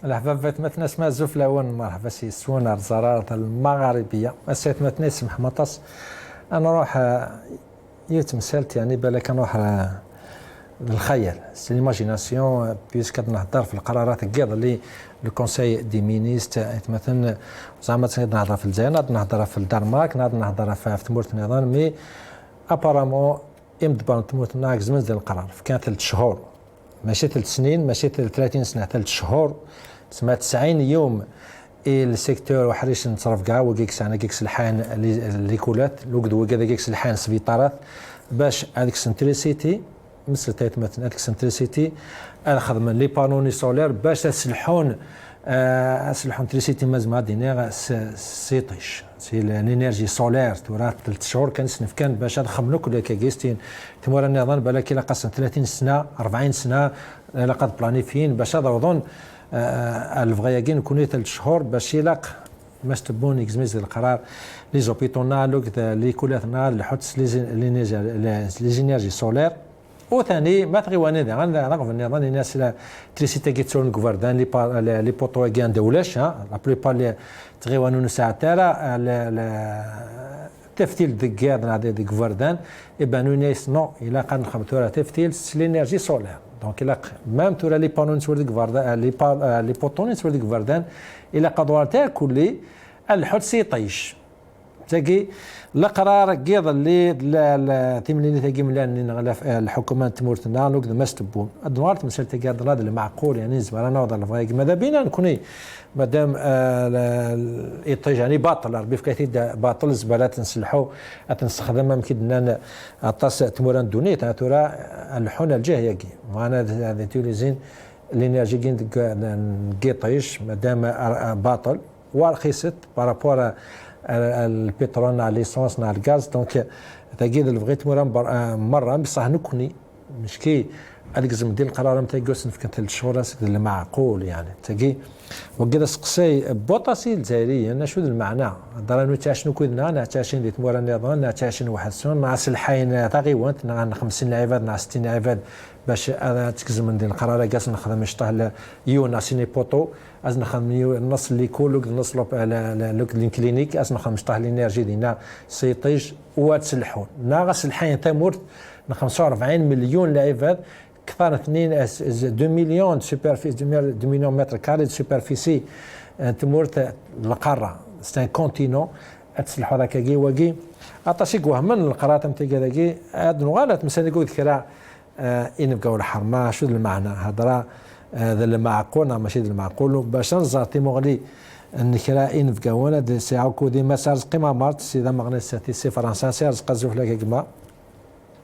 الحفافات مثلا اسمها زفلاون مرحبا سي سونا الزرارة المغاربية السيت مثلا يسمح مطاس انا نروح يتمثلت يعني بالك نروح للخيال سي ليماجيناسيون بيسك نهضر في القرارات كاع اللي لو كونساي دي مينيست مثلا زعما نهضر في الجزائر نهضر في الدنمارك نهضر في تمورت النظام مي ابارامون يمدبر تمورت ناقز من القرار كان 3 شهور ماشي 3 سنين ماشي 30 سنه 3 شهور تسمى 90 يوم السيكتور وحريش نتصرف كاع وكيكس انا كيكس الحان ليكولات لوكد وكذا كيكس الحان سبيطارات باش هذيك سنتريسيتي مثل مثلا هذيك سنتريسيتي اخذ من لي بانوني سولير باش تسلحون اسلحون تريسيتي مازما دينيغ سيطيش سي الانرجي سولير تورات 3 شهور كنسنف كان باش نخملو كل كاكيستين تمور النظام بالك الا قصن 30 سنه 40 سنه الا قد بلانيفين باش هذا اظن الفغياكين يكونوا 3 شهور باش يلاق باش تبون يكزميز القرار لي زوبيتونا لوك لي كولاتنا لحدث لي انرجي سولير وثاني ما تغيواني غندا رغم النظام الناس تريسيتي كيتسون غوفردان لي بوطو كان دولاش لا بليبار لي تغيوانو ساعه ترى تفتيل دكار دي غوفردان يبانو ناس نو الا كان خمتورا تفتيل لينيرجي سولير دونك الا ميم تورا لي بانون سور دي غوفردان لي بوطون سور دي غوفردان الا قدروا تاكل الحد سيطيش تلاقي القرار كيض اللي تمليني تاقي ملان الحكومه تمورتنا لوك ما ستبون الدوار تمثل تاقي هذا المعقول يعني زعما نوض الفغايك ماذا بينا نكوني مادام الايطاج يعني باطل ربي فكايتي باطل زبالات نسلحوا تنستخدمها يمكن اطاس تموران دوني تورا الحونه الجايه كي وانا هذا توليزين الانرجي كيطيش مادام باطل ورخيصت بارابور البترول ناع ليسونس ناع الغاز دونك تاكيد اللي بغيت مره بصح نكوني مشكي هذيك زعما ديال القرار نتاع كوسن في 3 شهور المعقول يعني تاكي وكذا سقسي بوطاسي الجزائريه انا شو المعنى ضرنا تاع شنو كنا نا تاع شنو ديت مورا النظام نا تاع شنو واحد سنه ناس الحين تاغيوانت نا 50 عباد نا 60 عباد باش انا تكزم من ديال القرار كاس نخدم شطه يونا سيني بوطو از نخدم النص اللي كل النص لوك الكلينيك از نخدم شطه الانرجي دينا سيطيج وتسلحون ناقص الحين تمرت 45 مليون عباد كثر 2 مليون سوبرفيسي 2 مليون متر كاري سوبرفيسي تمورت القاره سي كونتينون تسلحوا هذاك كي واكي عطاشيك وهم القرارات نتاع كذاكي هاد نغالط مثلا يقول كرا ان بقاو الحرمه شو المعنى هضره هذا المعقول ماشي المعقول باش نزارتي مغلي نكرا ان بقاونا ساعه كودي مسار قيمه مارت سي ذا مغنيساتي سي فرنسا سي رزق زوفلا كما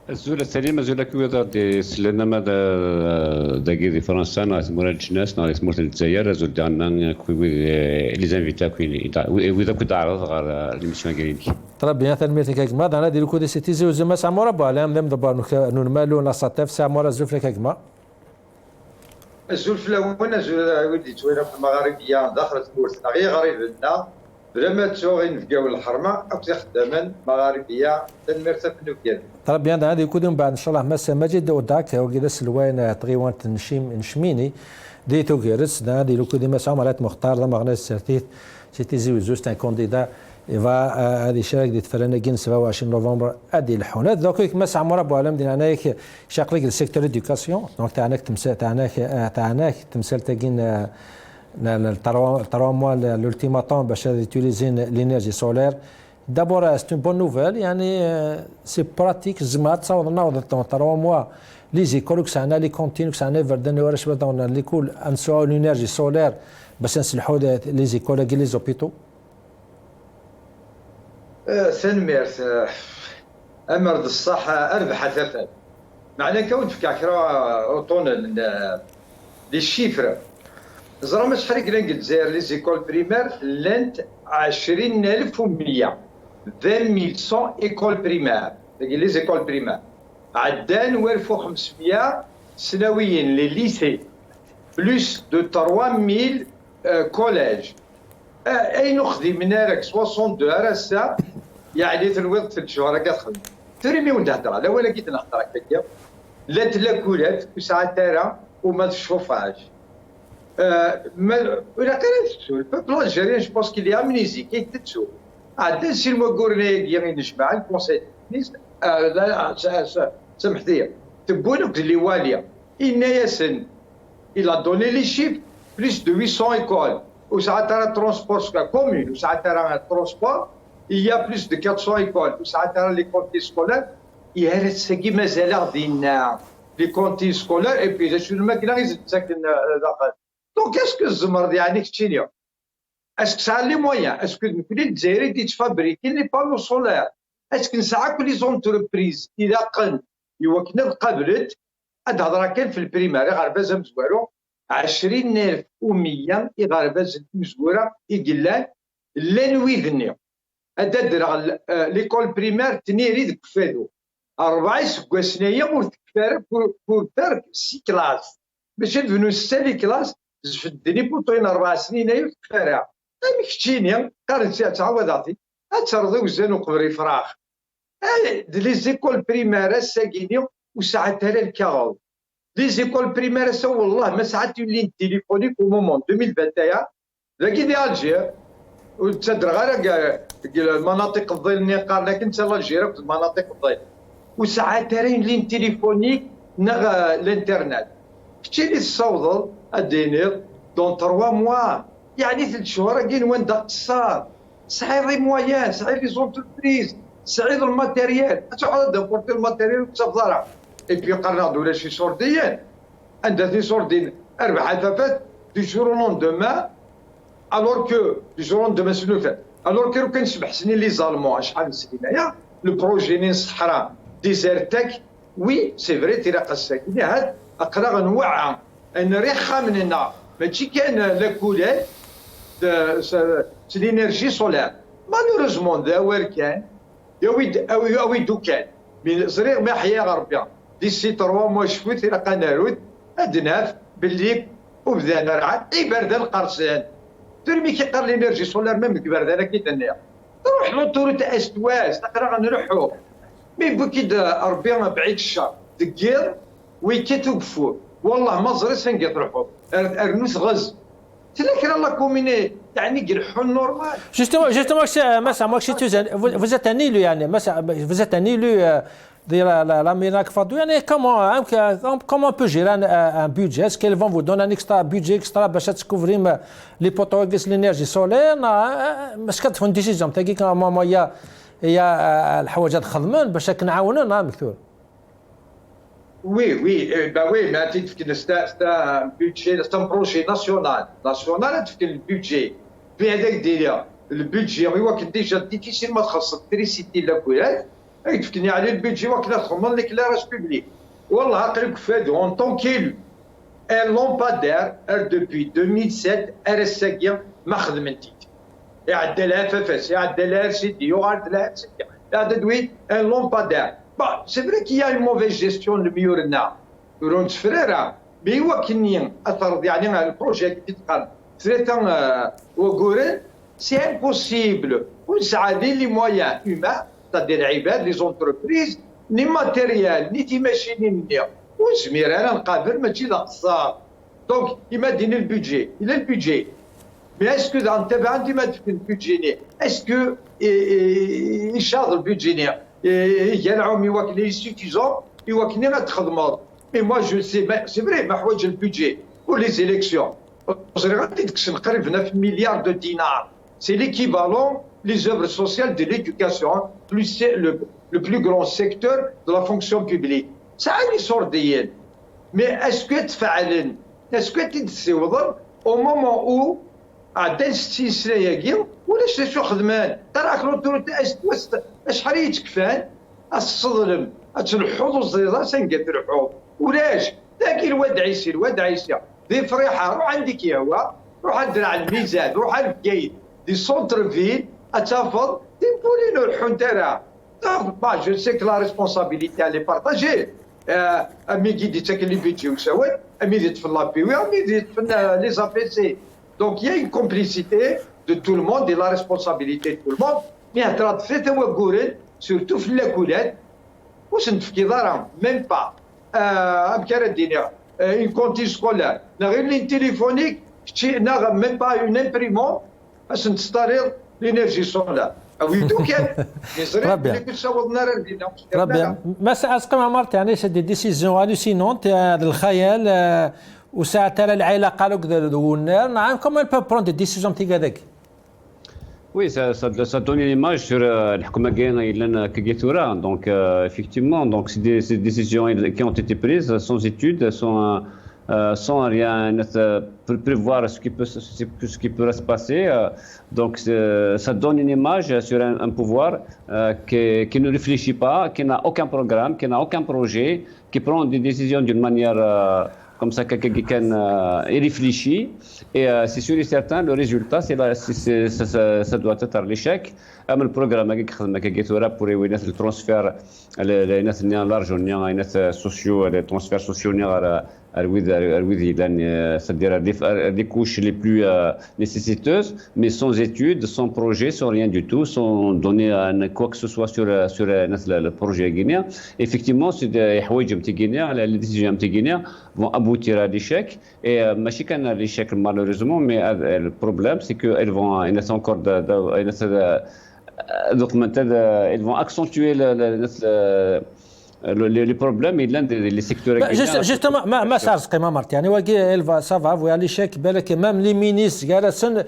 الزولة السليمة زولة كويضا دي سلنا ماذا داكي دي فرنسا ناس مورد الناس ناس مورد الجزائر زول دعنا كوي لي زانفيتا كوي وإذا كنت أعرض غير ليميسيون كريني طرب بيان تنميتي كما انا ديرو كودي سيتي زو زما سامورا بالام دم دبر نورمالو لا ساتيف سامورا زوفلا كما الزول وين زول ولدي توينا في المغاربيه دخلت كورسنا غير غريب لنا بلا ما تسوغي نفقاو الحرمه او خداما مغاربيه تنمرت في النوكيان طرب بيان هذه كودهم بعد ان شاء الله مسا ماجد وداك وكذا سلوين طغيوان نشميني ديتو كيرس دا ديرو كودي مسا عملات مختار ما غناش سيرتيت سيتي زيو زوست ان كونديدا ايفا هذه شارك ديت فرناكين 27 نوفمبر ادي الحونات دوك مسا عمر ابو علام دينا هناك شاقلك السيكتور اديوكاسيون دونك تاعناك تمثال تاعناك تمثال تاكين التروا موا لولتيماتوم باش يوتيليزين لينيرجي سولير دابور سي اون بون نوفيل يعني سي براتيك زعما تصاوب ناوض التروا موا لي زيكول كسانا لي كونتين كسانا فردان وراش بداونا لي كول انسوا لينيرجي سولير باش نسلحوا لي زيكول كي لي زوبيتو سنميرس امرض الصحه اربح ثفل معنى كون في كاكرا اوطون لي شيفر زرا ما شحال كنا الجزائر لي زيكول بريمير لانت 20100 20100 ايكول بريمير لي زيكول بريمير عدان 1500 سنويا لي ليسي بلوس دو 3000 كوليج اي نخدي من هذاك 62 راسا يعني تنوض 3 شهور كتخدم ترمي وين تهضر لا ولا كي نهضر هكاك لا تلاكلات وساعات ترى وما تشوفهاش ولا قريت البوبل الجيريان جو بونس كيلي امنيزيك يتتسو عاد سي المقورنا يعني نجمع الكونسيل سامحتي تبونك اللي واليه إن ياسن il a donné les chiffres plus de 800 écoles وساعات ترى ترونسبور كومون وساعات ترى ترونسبور il y a plus de 400 écoles وساعات ترى لي كونتي سكولار يا ريت ساكي مازال غادينا لي كونتي سكولار اي بي شنو الماكله يزيد ساكن داخل دونك اسكو الزمر يعني كتشينيا اسكو ساعه لي مويان اسكو كل الجزائري دي تفابريكي لي بانو سولار اسكو نساعه كل زونتربريز اذا قل يوكنا قبلت هاد الهضره كان في البريماري غرباز مزوارو 20,100 غرباز مزوره يقلان لان ويذني هذا درا ليكول بريمير تنيري ذك فادو 4 سكواسنيه وتكفار بور ترك 6 كلاس باش دفنو 6 لي كلاس زفدني بوطين 4 سنين هي تكفارها كتشيني قارن ساعه تعوضاتي ترضي وزان وقبري فراخ لي زيكول بريمير ساكينيو وساعات ترى الكاغول لي زيكول بريمير سا والله ما ساعات يولي تيليفونيك او مومون 2021 ذاكي دي الجير وتسدر غير المناطق الظل اللي قال لك انت الجير في المناطق الظل وساعات ترى يولي تيليفونيك نغ الانترنت كتشي لي الصوضل ادينير دون 3 موا يعني 3 شهور كاين وين دقصار صعيب لي مويان صعيب لي زونتربريز صعيب الماتيريال تقعد دابورتي الماتيريال وتصفرها اي بي قرنا ولا شي سورديين عندها دي سوردين 4 ثفات دي جور لوندومان الوغ كو دي جور لوندومان شنو فات الوغ كو كان شبح سنين لي زالمون شحال من سنين هنايا لو بروجي نين الصحراء ديزيرتاك وي سي فري تيراق الساكنه هاد اقرا نوعها ان ريخا مننا ماشي كان لا كولات سي لينيرجي سولار مالوريزمون داور كان يا ويدو كان من صغير ما حيا غربيا ديسي 3 موا شفوت الى قنارود ادناف باللي وبدانا رعد اي برد القرصان ترمي كيقر لينيرجي سولار ميم كبردانه كي تنيا نروح لوطوريت استواس تقرا نروحو مي بوكيد ربي بعيد الشر دكير ويكي توقفوا والله ما زري سنقي تروحوا ارنوس غز تلاكر لا كوميني يعني قرحوا نورمال moi vous êtes un élu يعني vous êtes un élu de la Ménac Fadou يعني comment on peut gérer un budget est-ce qu'ils vont vous donner un extra budget extra باش تكوفري لي بوتوغيس لينيرجي سولير باش كتفون ديسيجن تاعي كما هي الحوايج هاد خدمين باش كنعاونوا دكتور Oui, oui, mais c'est un budget, c'est un projet national. National, c'est le budget. Puis avec le budget, il est déjà difficilement l'électricité la couille. Il faut aller le budget, il faut l'éclairage public. Wallah, en tant qu'élu, un lampadaire depuis 2007, RSG, Mahmoud. Il y a de la FFS, il y a de la RCD, il y a de la RCD. Il y a de un lampadaire. Bon, c'est vrai qu'il y a une mauvaise gestion de Miorna, Ron Frera, mais il y a un projet qui est c'est impossible. Vous avez les moyens humains, c'est-à-dire les entreprises, ni matériel, ni machines, donc il m'a donné le budget. Il a le budget. Mais est-ce que dans le budget, est-ce que il charge le budget? Il est suffisant, il est très mais moi je sais, c'est vrai, le budget pour les élections. Je regarde 9 milliards de dinars. C'est l'équivalent des œuvres sociales de l'éducation, le plus grand secteur de la fonction publique. Ça a une sorte d'hyène. Mais est-ce que tu sais au moment où à d'institution ou les sessions خدمان تراك l'autorité شحال يتكفان الصدلم تلحوظ الزيضه سنقدرحو ولاش ذاك الواد عيسى ذي فريحه روح عندك يا هو روح ندير على الميزان روح على الكايد دي سونتر فيل اتافض تيبولينو الحنترا با جو سي كو لا ريسبونسابيلتي اللي بارطاجي امي كي تاكل لي بيجي وسوي امي ديت في لابيوي امي ديت في لي زابيسي Donc il y a une complicité de tout le monde et la responsabilité de tout le monde. Mais à travers surtout la coulette, où c'est même pas une cantine scolaire, une ligne téléphonique, n'a même pas une imprimante باش نستاريض لينيرجي سولار او يدو كان يزري اللي كنت صوبنا ربي ما ساعه قيمه مرت يعني سي دي ديسيزيون هالوسينونت هذا الخيال وساعه ترى العائله قالوا كذا والنار نعم كومون بو برون دي ديسيزيون تي هذاك. Oui, ça donne une image sur الحكومة كاينة إلا كجيتورا. Donc effectivement, donc c'est des décisions qui ont été prises sans étude, sans rien prévoir ce qui peut se passer. Donc ça donne une image sur un pouvoir qui ne réfléchit pas, qui n'a aucun programme, qui n'a aucun projet, qui prend des décisions d'une manière comme ça quelqu'un réfléchit. Et c'est sûr et certain, le résultat, ça doit être l'échec. Le programme qui pour le transfert, l'argent, les sociaux, les transferts sociaux, c'est-à-dire des couches les plus nécessiteuses, mais sans études, sans projet, sans rien du tout, sans donner quoi que ce soit sur le projet guinéen. Effectivement, c'est les décisions guinéennes vont aboutir à l'échec. Et ماشي كان l'échec malheureusement, mais le problème, c'est qu'elles vont, elles vont accentuer les problèmes et les secteurs. Justement, ما صار قيمه مرت يعني واقي سافا ويا ليشيك بالك ميم لي مينيس جالسن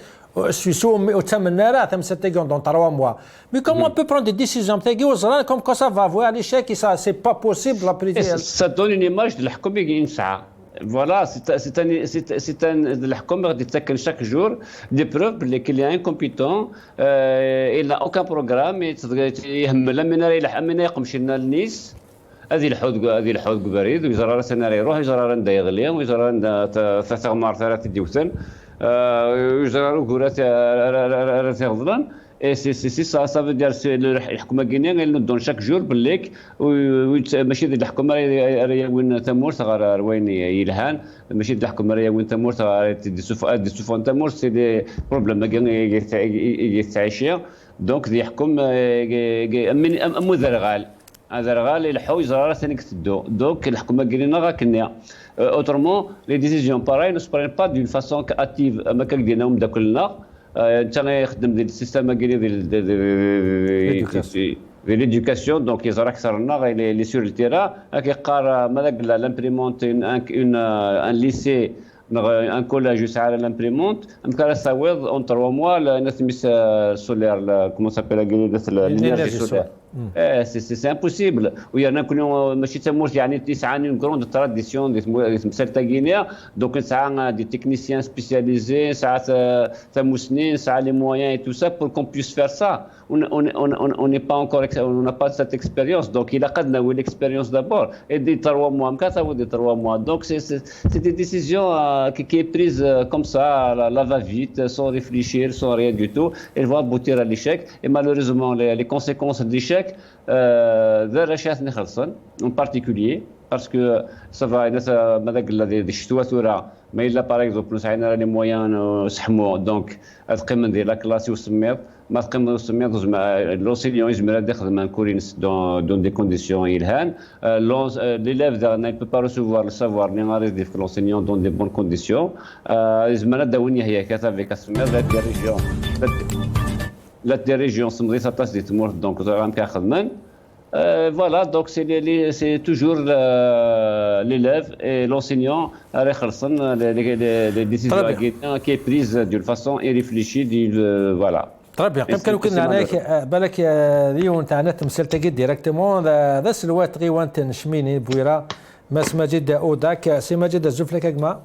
سويسو وتمنى راه تم ستيغون دون 3 mois. Mais comment on peut prendre des décisions تاعي وزران comme quoi ça va voir l'échec et ça c'est pas possible la présidence. Ça donne une image de الحكومة اللي نسعى. Voilà, c'est un الحكومة غادي تسكن chaque jour des preuves qu'il est incompétent, il n'a aucun programme, يهم لما يقومش لنا النيس. هذه الحوض بريد ويزرى راسنا يروح يزرى رندا يغلي ويزرى رندا تغمر ثلاث ديوثن ويزرى ركورات راه يغضلن. Et c'est ça veut dire que الحكومة الغينية elle nous donne chaque jour بالليك ماشي ديال الحكومة راهي وين تمور صغار وين يلهان ماشي ديال الحكومة راهي وين تمور صغار دي سوفون تمور سي دي بروبليم يتعيشيا دونك دي يحكم مذرغال هذا رغال يلحو يزرى راسنا كتدو دونك الحكومة الغينية غاكنيا. Autrement, les décisions pareilles ne se prennent pas d'une façon active. ما كديناهم دا كلنا انت يخدم ديال السيستم ديال l'éducation donc يزرى اكثر لنا لي سور التيرا كيقرا ماذا قال لامبريمونت ان ليسي un collège يسعى لامبريمونت مكان ساويض اون 3 mois نسميس سولير comment s'appelle l'énergie solaire. C'est impossible. Il y en a qui ont une grande tradition de cette Guinée, donc ça a des techniciens spécialisés, ça a les moyens et tout ça pour qu'on puisse faire ça. On n'est pas encore, on n'a pas cette expérience, donc il a qu'à avoir l'expérience d'abord et des 3 mois, des 3 mois. Donc c'est des décisions qui est prise comme ça, la va-vite, sans réfléchir, sans rien du tout. Elles vont aboutir à l'échec et malheureusement les conséquences de l'échec en particulier parce que ça va mais il a par exemple les moyens donc la classe l'enseignant dans des conditions l'élève ne peut pas recevoir le savoir ni l'enseignant dans de bonnes conditions des régions donc voilà, donc c'est toujours l'élève et l'enseignant les décisions qui est prise d'une façon irréfléchie voilà. Très bien. كم كانوا كنا هناك بالك اليوم تاعنا تمثل تجد ديريكتومون ذا الوقت غي وانت نشميني بويرا ماس ماجد اوداك سي ماجد الزفلك كما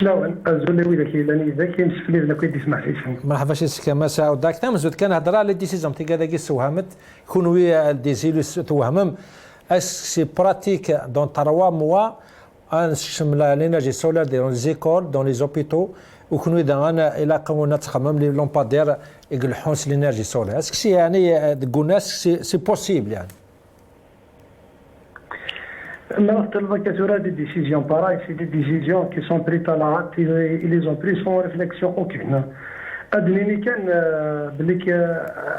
لا زولي ويدا كيلاني ذاك كيمسك لي كي تسمع فيه مرحبا شي كما ساعه وداك تمزود كان هضره لي ديسيزيون تي كذا كي سوهمت كونوا ويا ديزيلوس توهمم اس سي براتيك دون 3 mois ان شمل لينيرجي سولار دون زيكول دون لي زوبيتو وكونوا اذا انا الى قونا تخمم لي لومبادير يقلحون لينيرجي سولار اسكسي يعني تقول ناس سي بوسيبل يعني Non, des décisions pareilles, c'est des décisions qui sont prises à la hâte, ils les ont prises sans réflexion aucune. أدنيني كان بليك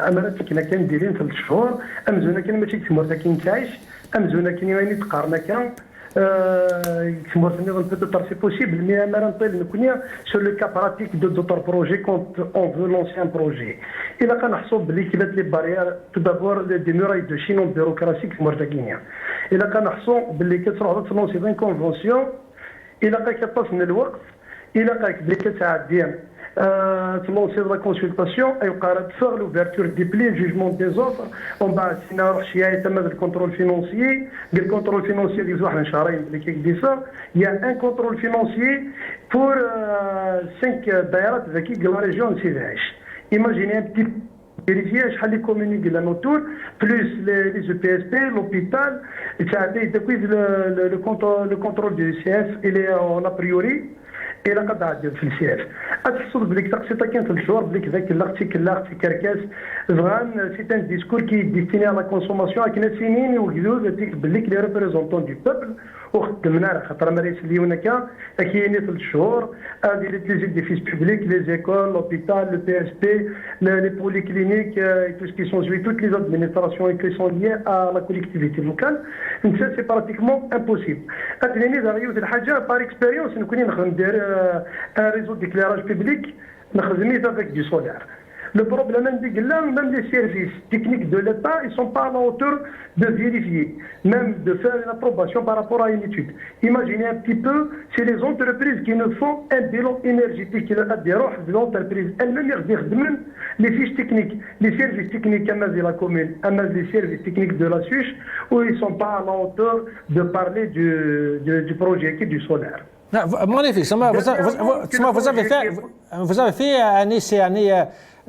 أمانة كنا دايرين 3 شهور أمزونا كان ماشي تمور كاين تعيش أمزونا كان يعني تقارنا كان peut-être c'est possible, mais sur le cas pratique de d'autres projets quand on veut lancer un projet. Il a qu'à les barrières, tout d'abord des murailles de Chine bureaucratique مورتاكينيا. Il a qu'à باللي كتروح تلونسي une convention. Il a qu'à passer le وقت. Il a qu'à تعدي تلونسي la consultation et faire l'ouverture des plis, le jugement des offres. On va le contrôle financier. Le contrôle financier, il y a un contrôle financier pour 5 daïrat de la région de Sivaïch. Imaginez un petit vérifier les communiqués de autour, plus les EPSP, l'hôpital, le contrôle du CF, il est en a priori. الى قد عاد في السياف اتحصل بليك تقسيطه كاين في الشهور بليك ذاك الارتيكل كركاس فغان سي ان ديسكور كي ديستيني على كونسوماسيون كنا سنين وجدود ديك بليك لي ريبريزونطون دو بوبل وخدمنا خاطر مريس اللي هنا كاينين في الشهور هذه لي زيديفيس بوبليك لي زيكول لوبيتال لو بي اس بي لي بوليكلينيك تو سكي سون جوي توت لي ادمينستراسيون كي سون ليي ا لا كوليكتيفيتي لوكال نتا سي براتيكمون امبوسيبل اتنيني داغيو الحاجه بار اكسبيريونس نكوني ندير un réseau d'éclairage public, avec du solaire. Le problème, même les services techniques de l'État, ils ne sont pas à la hauteur de vérifier, même de faire une approbation par rapport à une étude. Imaginez un petit peu, c'est les entreprises qui nous font un bilan énergétique, l'entreprise elle-même, les fiches techniques, les services techniques de la commune, les services techniques de la SUCH, où ils ne sont pas à la hauteur de parler du projet qui est du solaire. Magnifique. Vous avez fait un essai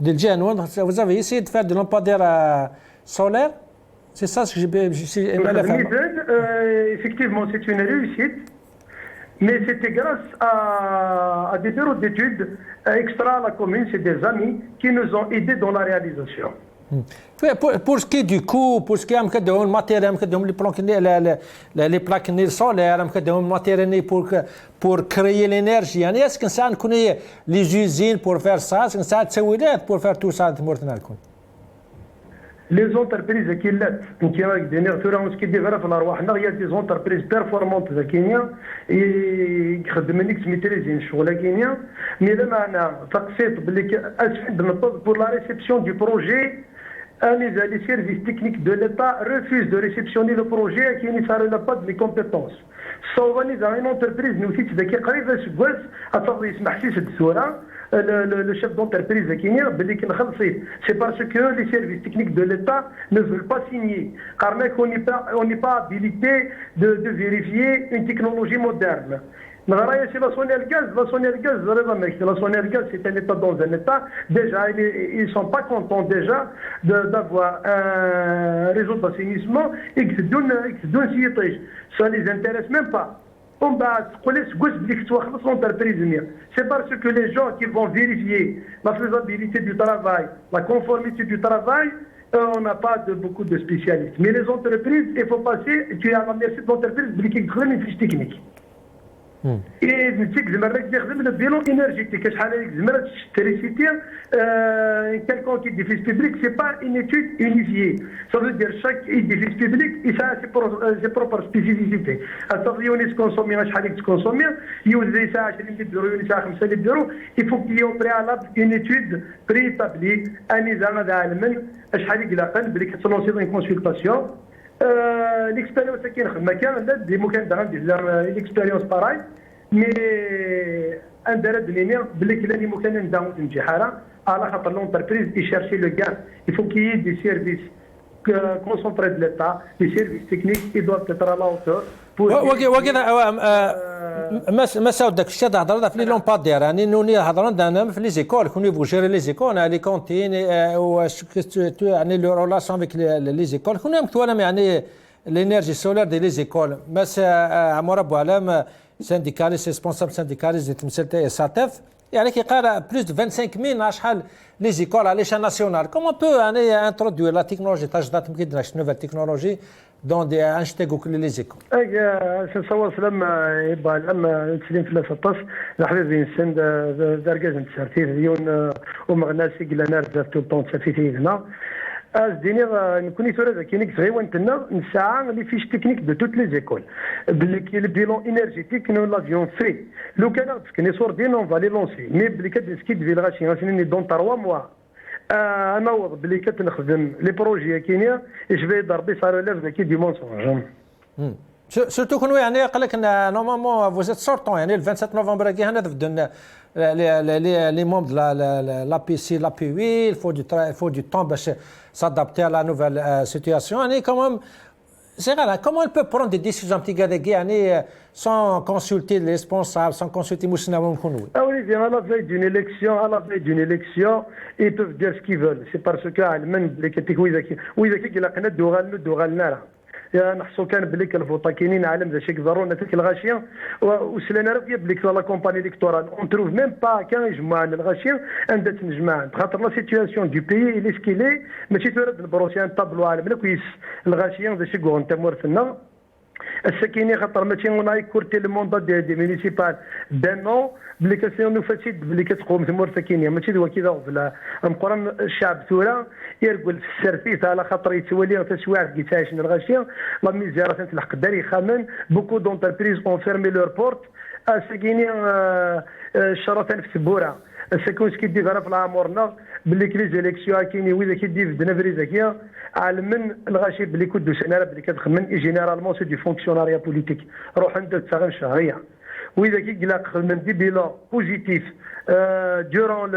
de Genoa. Vous avez essayé de faire de lampadaires solaires. C'est ça ce que j'ai aimé faire. Effectivement, c'est une réussite. Mais c'était grâce à des bureaux d'études extra à la commune, c'est des amis qui nous ont aidés dans la réalisation. Pour ce qui est du coût, pour ce qui est de matériel, les plaques solaires, les matériels pour créer l'énergie, est-ce que ça connaît les usines pour faire ça, est-ce que ça pour faire tout ça de Les entreprises qui l'ont, qui ont des nerfs, qui développent la roi, il y a des entreprises performantes de Kenya et qui خدمنيك maîtriser الشغل كينيا. Mais là, on a fait pour la réception du projet. Les services techniques de l'État refusent de réceptionner le projet qui ne s'arrête pas de mes compétences. Sauf une entreprise, nous aussi, le chef d'entreprise de Kenya, c'est parce que les services techniques de l'État ne veulent pas signer. Car on n'est pas habilité de vérifier une technologie moderne. La sonnerie gaz, c'est un État dans un État. Déjà, ils ne sont pas contents déjà d'avoir un réseau d'assainissement et que ça ne les intéresse même pas. C'est parce que les gens qui vont vérifier la faisabilité du travail, la conformité du travail, on n'a pas beaucoup de spécialistes. Mais les entreprises, il faut passer, tu es à la merci de l'entreprise qui crée une fiche technique. Et le bilan énergétique, quelqu'un qui est édifice public, ce n'est pas une étude unifiée. Ça veut dire que chaque édifice public il a ses propres spécificités. Il faut qu'il y ait au préalable une étude préétablie, une consultation. L'expérience qui est l'expérience pareille, mais un l'entreprise qui cherche le gain. Il faut qu'il y ait des services concentrés de l'État, des services techniques qui doivent être à la hauteur. ما ساودك الشيء هضرنا في لي لومبادير يعني نوني هضرنا في لي زيكول كوني فو جيري لي زيكول لي كونتين واش يعني لو رولاسيون افيك لي زيكول كنا مكتونا يعني l'énergie solaire de les écoles. Mais c'est à Moraboualem, syndicaliste, responsable syndicaliste de SATF, il y a qui a plus de 25 000 les écoles à l'échelle nationale. Comment on peut introduire la technologie, la nouvelle technologie dans des انشتاقوا كل لي زيكول؟ سنصور لما تسليم في 13 الحبيب بين سند درجه نتسرتي ديون ومغناسي قلنا رزاف تو طون تسافيتي هنا ازديني نكوني ثورة كاينك صغيوانتنا نساعة لي فيش تكنيك دو توت لي زيكول باللي كي البيلون انرجيتيك نو لافيون في لو كان تفكني صور دينا اون فالي لونسي مي بلي كتنسكي دفي الغاشي غاسيني دون 3 موا انا وضع بلي كتنخدم لي بروجي كاينين يشبه ضربي صار لاف ذاك دي مونسونج سورتو كون يعني قال لك نورمالمون فوزيت سورتون يعني ال 27 نوفمبر كي هنا بدون les membres de la PC, la PUI, il faut du temps pour s'adapter à la nouvelle situation. Et quand même, c'est rare, comment elle peut prendre des décisions sans consulter les responsables, sans consulter Moussina Mounkounou? Ah oui, à la veille d'une élection, ils peuvent dire ce qu'ils veulent. C'est parce que les catégories qui نحسو كان بلي الفوطا كاينين عالم ذا شي كبرونا تلك الغاشيه وسلينا راه بلي لا كومباني الكتورال اون تروف ميم با كان يجمع الغاشيه عندها تنجمع خاطر لا سيتياسيون دو بيي اللي سكيلي ماشي تورد البروسيان طابلو عالم لا كويس الغاشيه ذا شي كون تمورثنا السكيني خاطر ماشي اون كورتي لو موند دي مينيسيبال دانو بلي كاسيون نفسيت بلي كتقوم ثمور سكينيه ماشي هو كذا بلا مقرن الشعب ثوره يرقل في السرفيس على خاطر يتولي تسواع كيتعايش من الغاشيه لا ميزيرا تنتلحق داري خامن بوكو دونتربريز اون فيرمي لور بورت السكيني الشرطه في سبوره السكون كيدي في العمرنا باللي كلي زيليكسيون كاينين وإذا كيدي في دنافري زكيه عالم من الغاشي باللي كدو سنه باللي كتخمن جينيرالمون سي دي فونكسيوناريا بوليتيك روح عندك تغن شهريه وإذا كيقلق من دي بيلون بوزيتيف دورون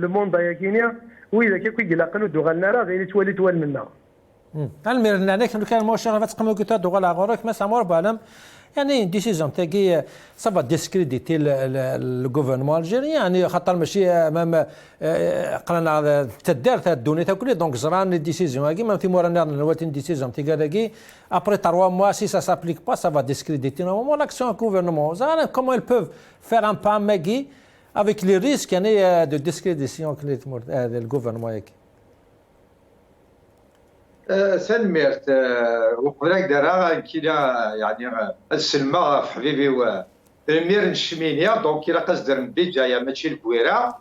لو موند كينيا وإذا كيقلق ندو غالنا راه غير تولي منا المير هناك كان موشر فتقمو كتا دوغال غورك ما سامور بالم يعني ديسيزيون تاعي صافا ديسكريديتي الغوفرنمون الجيري يعني خاطر ماشي امام قرانا تدار تاع الدنيا تاع كل دونك زران ديسيزيون هاكي ما في مورانا نواتين ديسيزيون تاع هاكي ابري 3 mois si ça s'applique pas ça va discréditer normalement l'action du gouvernement comment ils peuvent faire un pas magui avec les risques يعني de discrédition que le gouvernement هاكي سلميرت وقبلك دارا كينا يعني السلمى حبيبي والمير الشمينيه دونك كيلا قصدر من بيت جايه ماشي البويره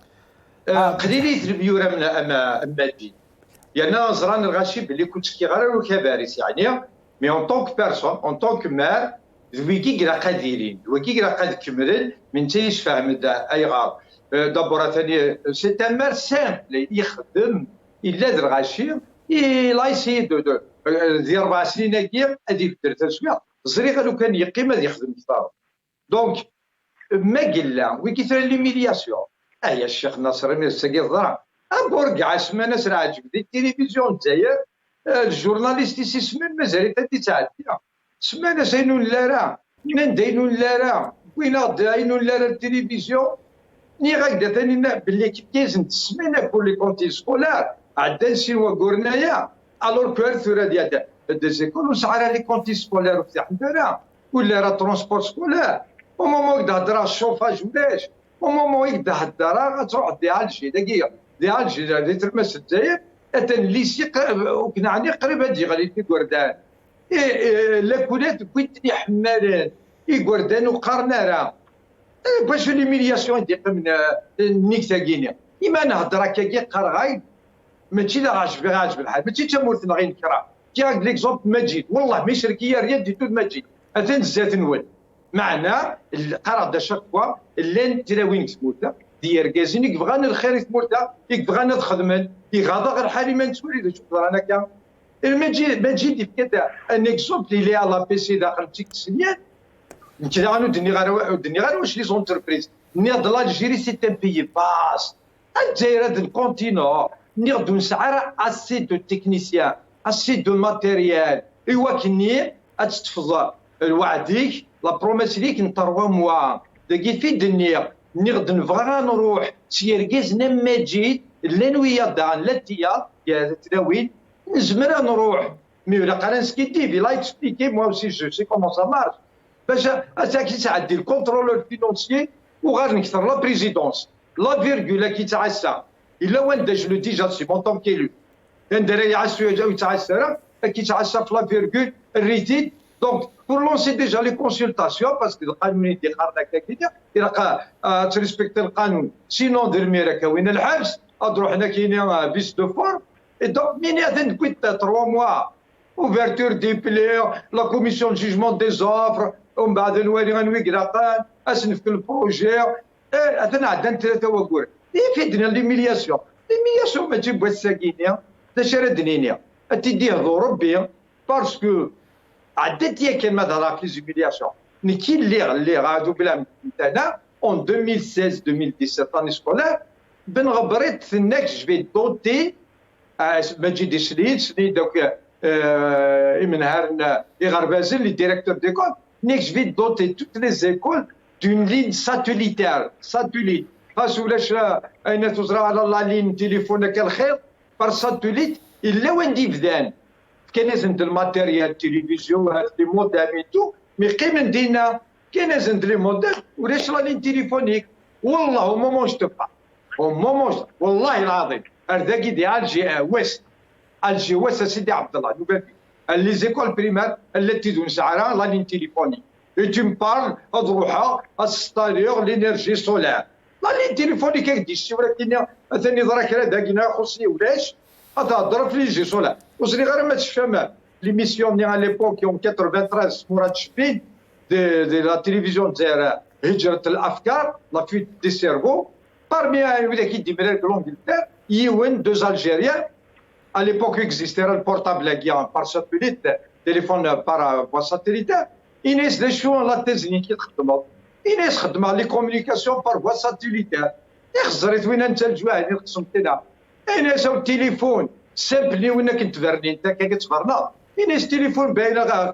قليليت البيوره من امادي يعني زران الغاشي باللي كنت كيغرر وكباريس يعني مي اون طونك بيرسون اون طونك مار ويكي كرا قادرين ويكي كرا قاد كمرل من تيش فاهم اي غار دابا ثاني سي ان مار سامبل يخدم الا الغاشي لا يسي دو ديال 4 سنين هكيا هذيك درت شويه الزريقه لو كان يقيم غادي يخدم كثار دونك ما قلنا وين كيثير ليميلياسيون هيا الشيخ ناصر من الساقي الضرع كاع سمانه سرا عجب دي التلفزيون الجزائر الجورناليست يسمن مازال تدي تعدي سمانه سينو لا راه من داينو لا راه وين داينو لا راه التلفزيون ني غادا ثاني باللي كيزن السمانه بور لي كونتي سكولار عدن سيوا قرنايا الور كورثورا ديال دي زيكول وسعر لي كونتي سكولار تاع حنا ولا راه ترونسبور سكولار او مومون تهضر الشوفاج ولاش او مومون تهضر غتروح دي الجي دقيقه دي الجي اللي ترمس الجزائر اتن ليسي وكنعني قريب هادي غادي في قردان لا كولات كنت حمالان قردان وقرنا راه باش ليميلياسيون ديال من نيكتا كينيا اما نهضر هكا قرغاي ماشي لا عاجب الحال ماشي تمورتنا غير نكره كي هاك ليكزومبل مجيد والله ما شركيه ريال دي تو مجيد اثن الزات نول معنا القرار دا شاك فوا لين تراوين تموتا ديال كازين يبغى الخير تموتا يبغى نخدم يغاضى غير حالي ما نسولي شوف رانا كاع مجيد كذا ان اكزومبل اللي على بي سي داخل تيك سنيات نتي غانو دني غير واش لي زونتربريز نيض الجيري سي ان بيي باس الجزائر هذا الكونتينو نقدر نسعر اسي دو تكنيسيان اسي دو ماتيريال ايوا كني تتفضل الوعديك لا بروميس ليك ن 3 موا داكي في الدنيا نقدر نبغى نروح سيركيز نماجيد لانويه دان لاتيا يا تداوين نزمر نروح مي ولا قرانسكي دي في لا اكسبليكي موا اوسي جو سي كومون سا مارش باش اتاكي تعدي الكونترولور فينونسيي وغير نكثر لا بريزيدونس لا فيرغول كي تعسى الا وين جو لو ديجا سي مون طون كيلو ندير يعسو جاو يتعسى كي تعسى في لا فيرغول الريتيد دونك بور لونسي ديجا لي كونسلطاسيون باسكو القانون يدي خارج هكا الا تريسبكتي القانون سينون دير ميرا كاين الحبس تروح هنا كاينين بيس دو فور Et donc, il y a 3 mois, ouverture des plaies, la commission de jugement des offres, ومن بعد نوالي قراقان اسنف في البروجي اثنا عندنا 3 وقور يفيدنا ليميلياسيون ما تجيب الساكينه تشرى دنينيا تديه ذو ربي باسكو عدت يا كلمه هذاك ليزيميلياسيون نكي اللي غادو بلا نتانا اون 2016 2017 اني سكولار بن غبريت ثناك جبي دوتي مجيدي سنيد دوك من هارنا يغربازل لي ديريكتور ديكول نيك جبي دوتي توت لي زيكول دون لين ساتوليتير ساتوليت خاص ولاش اين تزرع على لا لين تليفونك الخير بار ساتوليت الا وين دي بدان كاين زند الماتيريال تلفزيون هاد لي موديل تو مي قيم ندينا كاين زند لي موديل ولاش لا لين تليفونيك والله au moment où je te parle au moment والله العظيم ارداكي دي الجي ويست الجي ويست سيدي عبد الله نوبل لي زيكول بريمير التي دون سعرها لا لين تليفونيك et tu me parles اضروحها استاليور لينيرجي سولار لا لين تليفونيك كدي شي ولكن ثاني دراك هذاك خصني ولاش تهضر في ليجي سولار وصلي غير ما تفهم ليميسيون ني على ليبوك يوم 93 مراد شبين دي لا تلفزيون دايره هجره الافكار لا فيت دي سيرفو parmi ولا كيدي بلاد لونجلتير يون دوز الجيريان à l'époque existait le portable par satellite téléphone par satellitaire Inès les choux la technique يخدموا Inès خدموا les communications par voie satellitaire خسرت وين انت الجواهر قسمتنا Inès او التليفون سامبلي وين كنت فرني انت كتفرنا Inès تليفون باينه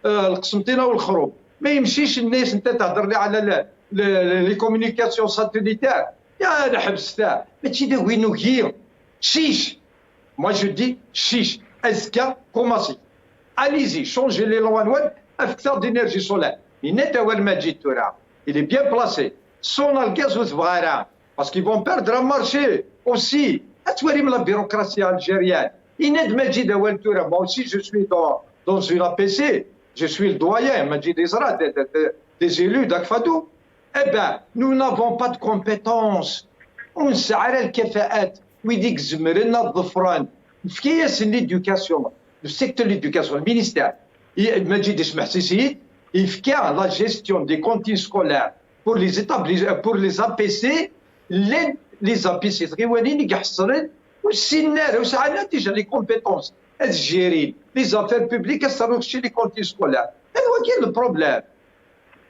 القسمتنا والخروب ما يمشيش الناس انت تهضر لي على لي كومونيكاسيون ساتellitaire يا انا حبستها ماشي داوينو كير شيش Moi je dis chiche, SK, commencez. Allez-y, changez les lois avec ça d'énergie solaire. Il est bien placé. Son le gaz parce qu'ils vont perdre un marché aussi. La bureaucratie algérienne. Moi aussi je suis dans une APC, je suis le doyen, des élus d'Akfadou. Eh bien, nous n'avons pas de compétences. On s'arrête le كفاءات. ويديك زمرنا الظفران في كياس ليدوكاسيون لو سيكتور ليدوكاسيون المينيستير مجيد اسمح سيسيد يفكا لا جيستيون دي كونتين سكولار بور لي بور لي APC لي APC غيوانين يحصرن والسينار وسعنا ديجا لي كومبيتونس الجيرين لي زافير بوبليك يصرفوا شي لي كونتين سكولار هذا هو كاين البروبليم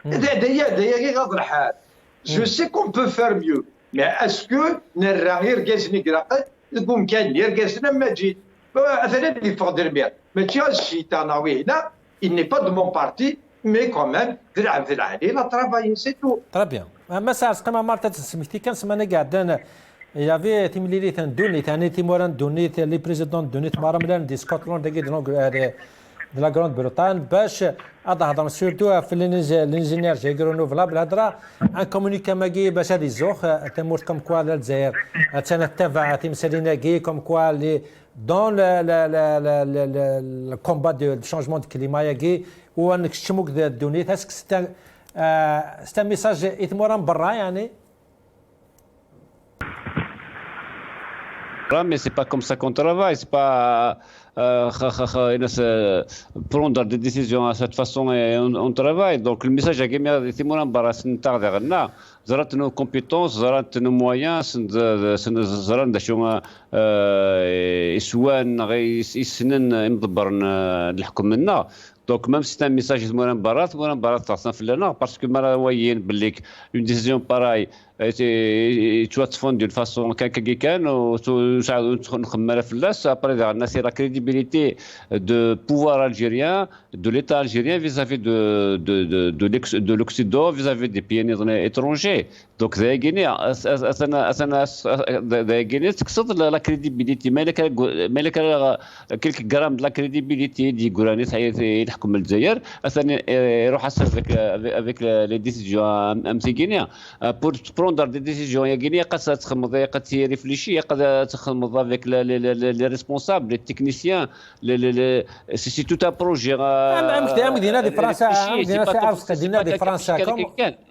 هذايا غير غاض الحال جو سي كون بو فير ميو Mais est-ce que نرى غير كازني قراقد تقوم كان غير كازنا ماجد مثلا اللي فقدر بها ماشي هادشي تاعنا هنا il n'est pas de mon parti mais quand même ذلع عليه لا travailler c'est tout. Très bien. ما ساعة قيمة مرة سميتي كان سمعنا قاعدين يافي تيمليلي تندوني ثاني تيموران دوني لي بريزيدون دوني ماراملان دي سكوتلاند de la Grande-Bretagne باش هضر سورتو في الانجينيرجي رينوفلابل هضره ان كومونيكا ماكي باش هذه الزوخ تموت كم كوا الجزائر تنتبع تمثالينا كي كم كوا لي دون الكومبات دو شونجمون دو كليما ياكي ونكشموك الدوني اسك ستا ميساج يتمورا برا يعني Mais c'est pas comme ça qu'on travaille, c'est pas prendre des décisions à cette façon et on travaille. Donc le message à Guémia, c'est mon embarras, c'est tard زرات nos compétences, زرات nos moyens, زرات داشو يسوان يسنن مدبرن الحكم منا. Donc même si c'est un message de mon embarras تاعنا في لنا parce que مراويين بالليك une décision pareille tu vas te fondre d'une façon كان ونخمر في الناس après الناس la crédibilité de pouvoir algérien de l'état algérien vis-à-vis de l'Occident vis-à-vis des pays étrangers donc ذا Guinée ذا Guinée تقصد la crédibilité ما لك quelques grammes de la crédibilité دي غوراني يحكم الجزائر اثني يروح يصرف avec les décisions amsيغينيا pour prendre des décisions يا غينيا قد تخمض قد تريفليشي قد تخمض avec les responsables les techniciens c'est tout un projet مدينه دي فرنسا مدينه عارف دي فرنسا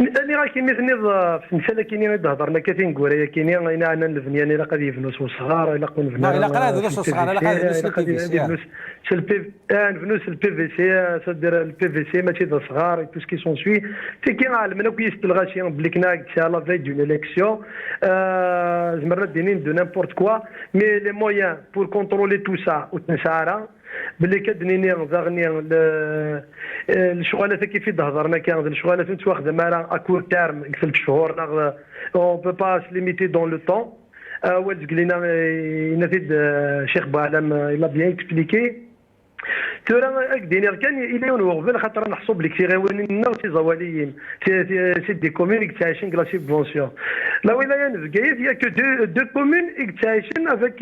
أنا راه كاين مثني في المسألة كاينين هضرنا كثير نقول كاينين أنا نبني أنا لا قادي يفنوس الصغار إلا قون لا إلا قرا هذا الصغار إلا قادي نفنوس نفنوس البي في سي صدر البي في سي ماشي ذا صغار تو سكي سون سوي تي كي عالمنا كي يستلغاشيون بلي كنا ان شاء الله في دون اليكسيون زمرنا دينين دو نيمبورت كوا مي لي مويان بور كونترولي تو سا وتنسارا باللي كدنيني غزاغني الشغالات كيف هضرنا كان الشغالات نتواخذ مالا اكور تيرم 3 شهور اون بو با ليميتي دون لو طون والد قلنا نفيد شيخ بوعلم الا بيان اكسبليكي ترى دينير كان الى ونوغفل خاطر نحسب لك في غيواننا وسي زواليين سي دي كومون تعيشين كلا سيبفونسيون لا ولايه نفقايت يا كو دو كومون تعيشين افيك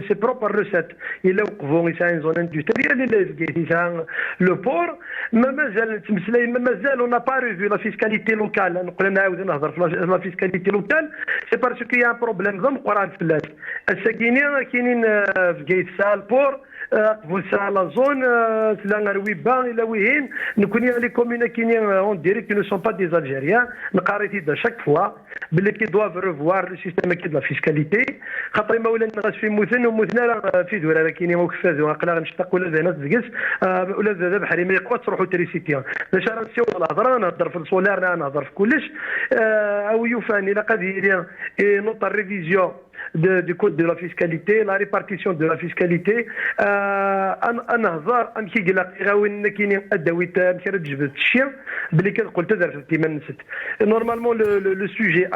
سي بروبر ريسيت الى وقفوا يساين زون اندستريال الى فقايت يساين لو بور مازال تمسلاي مازال اون با ريفي لا فيسكاليتي لوكال نقول نعاود نهضر في لا فيسكاليتي لوكال سي باسكو كي ان بروبليم ضم قران فلاس الساكنين كاينين فقايت سال بور فوسا لا زون سلا رويبا الى وين نكون لي كومون كاينين اون ديري كي نو سون با دي الجيريان نقاريتي دا شاك فوا باللي كي دوافو ريفوار لو سيستيم كي دو لا فيسكاليتي خاطر ما ولا نغاس في موثن وموثنا راه في دوله راه كاينين وكفاز وعقلا غنشتاق ولا ناس تزقس ولا ذا بحري ما يقوى تروحوا تريسيتي باش راه نسيو الهضره نهضر في السولار نهضر في كلش او يوفاني لا قضيه نوط ريفيزيون du code de la fiscalité, la répartition de la fiscalité. نهضر كي قلق غاوين كاينين ادويت مشات جبت الشيء بلي قلت تدار في الثمن نسيت نورمالمون لو سوجي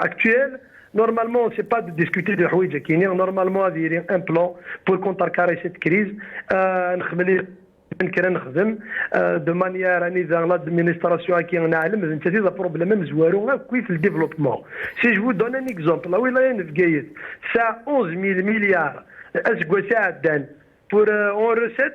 actuel normalement c'est pas de discuter de حوايج كاينين نورمالمون هذه ان بلان بور كونتركاري سيت كريز نخدم كنا نخدم دو مانيير اني ذا لادمينستراسيون كي نعلم انت تي بروبليم مزوارو كوي في الديفلوبمون سي جو دون ان اكزومبل لا ولايه نفقايت سا 11 مليار اسكو ساعدان بور اون ريسيت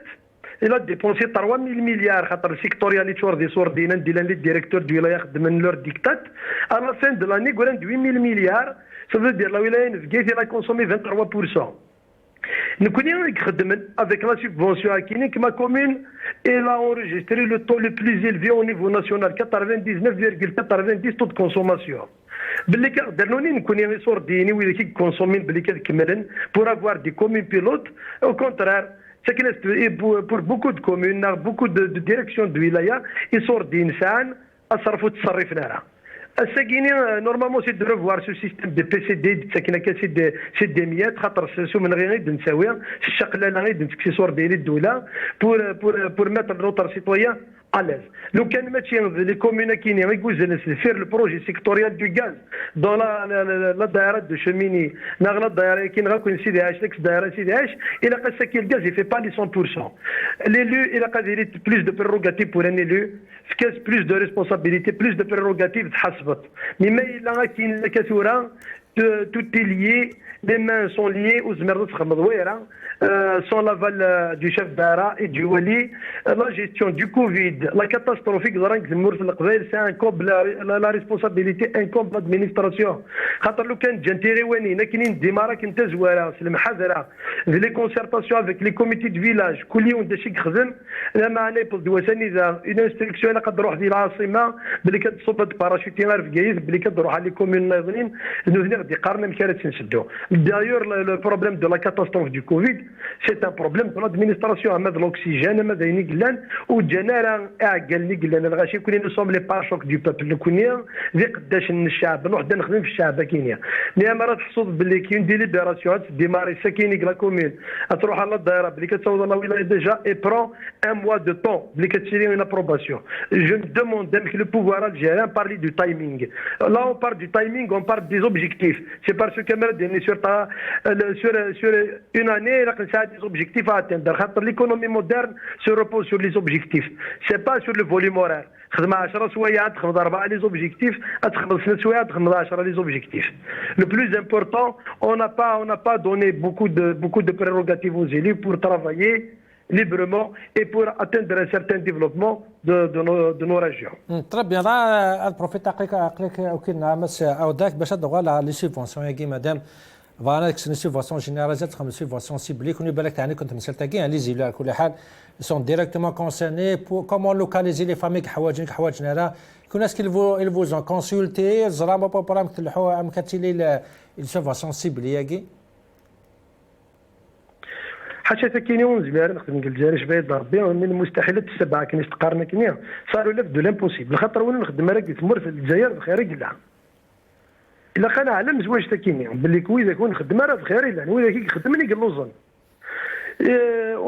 الى ديبونسي 3 مليار خاطر السيكتوريال اللي تشور دي صور دينا ندير لي ديريكتور دو ولايه يخدم من لور ديكتات على فين دو لاني قولنا 8 مليار سافو دير لا ولايه نفقايت لا كونسومي 23%. Nous connaissons avec la subvention à Kini que ma commune elle a enregistré le taux le plus élevé au niveau national, 99,90 taux de consommation. باللي كنقدروا نكونوا يصور ديني ولا كيكونسومين باللي كتكملن pour avoir des communes pilotes au contraire pour beaucoup de communes beaucoup de directions de wilaya يصور دي انسان اصرفوا تصرفنا لها الساكيني نورمالمون سي دو ريفوار سو سيستيم دي بي سي دي ساكنه سي دي ميات خاطر سو من غير نساوي الشقله غير نكسيسور ديال الدوله بور ميتر نوتر سيتويان اليز لو كان ماشي لي كومون كاينين يقول فير البروجي سيكتوريال دو غاز دون لا دائره دو شوميني ناغ لا دائره كاين غاكون سيدي عاش لك دائره سيدي عاش الى قاسك الغاز يفي با لي 100% ليلو الى قادر بلوس دو بريروغاتيف بور ان الو فكاس بلوس دو ريسبونسابيلتي بلوس دو بريروغاتيف تحسبت مما الا كاين كثوره tout est lié, les mains sont liées aux merdes sans l'aval du chef d'Ara et du Wali. La gestion du Covid, la catastrophe, c'est incombe la responsabilité, incombe l'administration. Quand le can gentilé, n'akin démarre qu'une tezouara, c'est le mahadara, les concertations avec les comités de village, coulis ont des chics khazem, la maane pour une instruction à cadre de l'Asima, بلي كتصوب باراشوتي غير في كايز بلي كتروح على لي كومون ناظرين نوثني غادي قارنا مكانت نسدو دايور لو بروبليم دو لا كاتاستروف دو كوفيد سي ان بروبليم دو لادمينستراسيون اما دو لوكسيجين اما دايني قلان وجانا راه اعقل لي قلان الغاشي كوني نو سوم لي بارشوك دو بوبل كونيا ذي قداش الشعب نروح نخدم في الشعب كينيا نيما راه تحصد باللي كاين دي ليبراسيون ديماري ساكيني لا كومون تروح على الدائره بلي كتصاوب لا ولايه ديجا اي برون ان موا دو طون بلي كتشري اون ابروباسيون جو دوموند avec le pouvoir algérien parler du timing. Là on parle du timing, on parle des objectifs. C'est parce que sur une année, il y a des objectifs à atteindre. L'économie moderne se repose sur les objectifs. C'est pas sur le volume horaire. خدمة 10 سوايع تخدم 4 les objectifs, تخدم 6 سوايع تخدم 10 les objectifs. Le plus important, on n'a pas donné beaucoup de prérogatives aux élus pour travailler librement et pour atteindre un certain développement de nos régions. Très bien. Là, البروفيت عقلك وكيل نعمس او داك باش ادغوا على لي سيبونسيون يا كي مادام فانا كنت سيبفاسيون جينيراليزات خمس سيبفاسيون سيبلي كوني بالك تاعني كنت نسال تاكي لي زيلو على كل حال سون ديريكتومون كونسيرني بو كومون لوكاليزي لي فامي حوايجنا راه كون اسكي il vous ont consulté زرا با برام تلحوا ام كتلي لي سيبفاسيون سيبلي ياكي حاشا كاين يوم زمير نخدم الجزائر شباب ربي من المستحيل السبعه كاين تقارن كنيا صاروا لف دو لامبوسيبل خاطر وانا نخدم راك تمر في الجزائر بخير قلع الا كان علم زواج تاكيني باللي كويذا كون خدمه راه بخير الا وإذا كي خدمني قال لوزن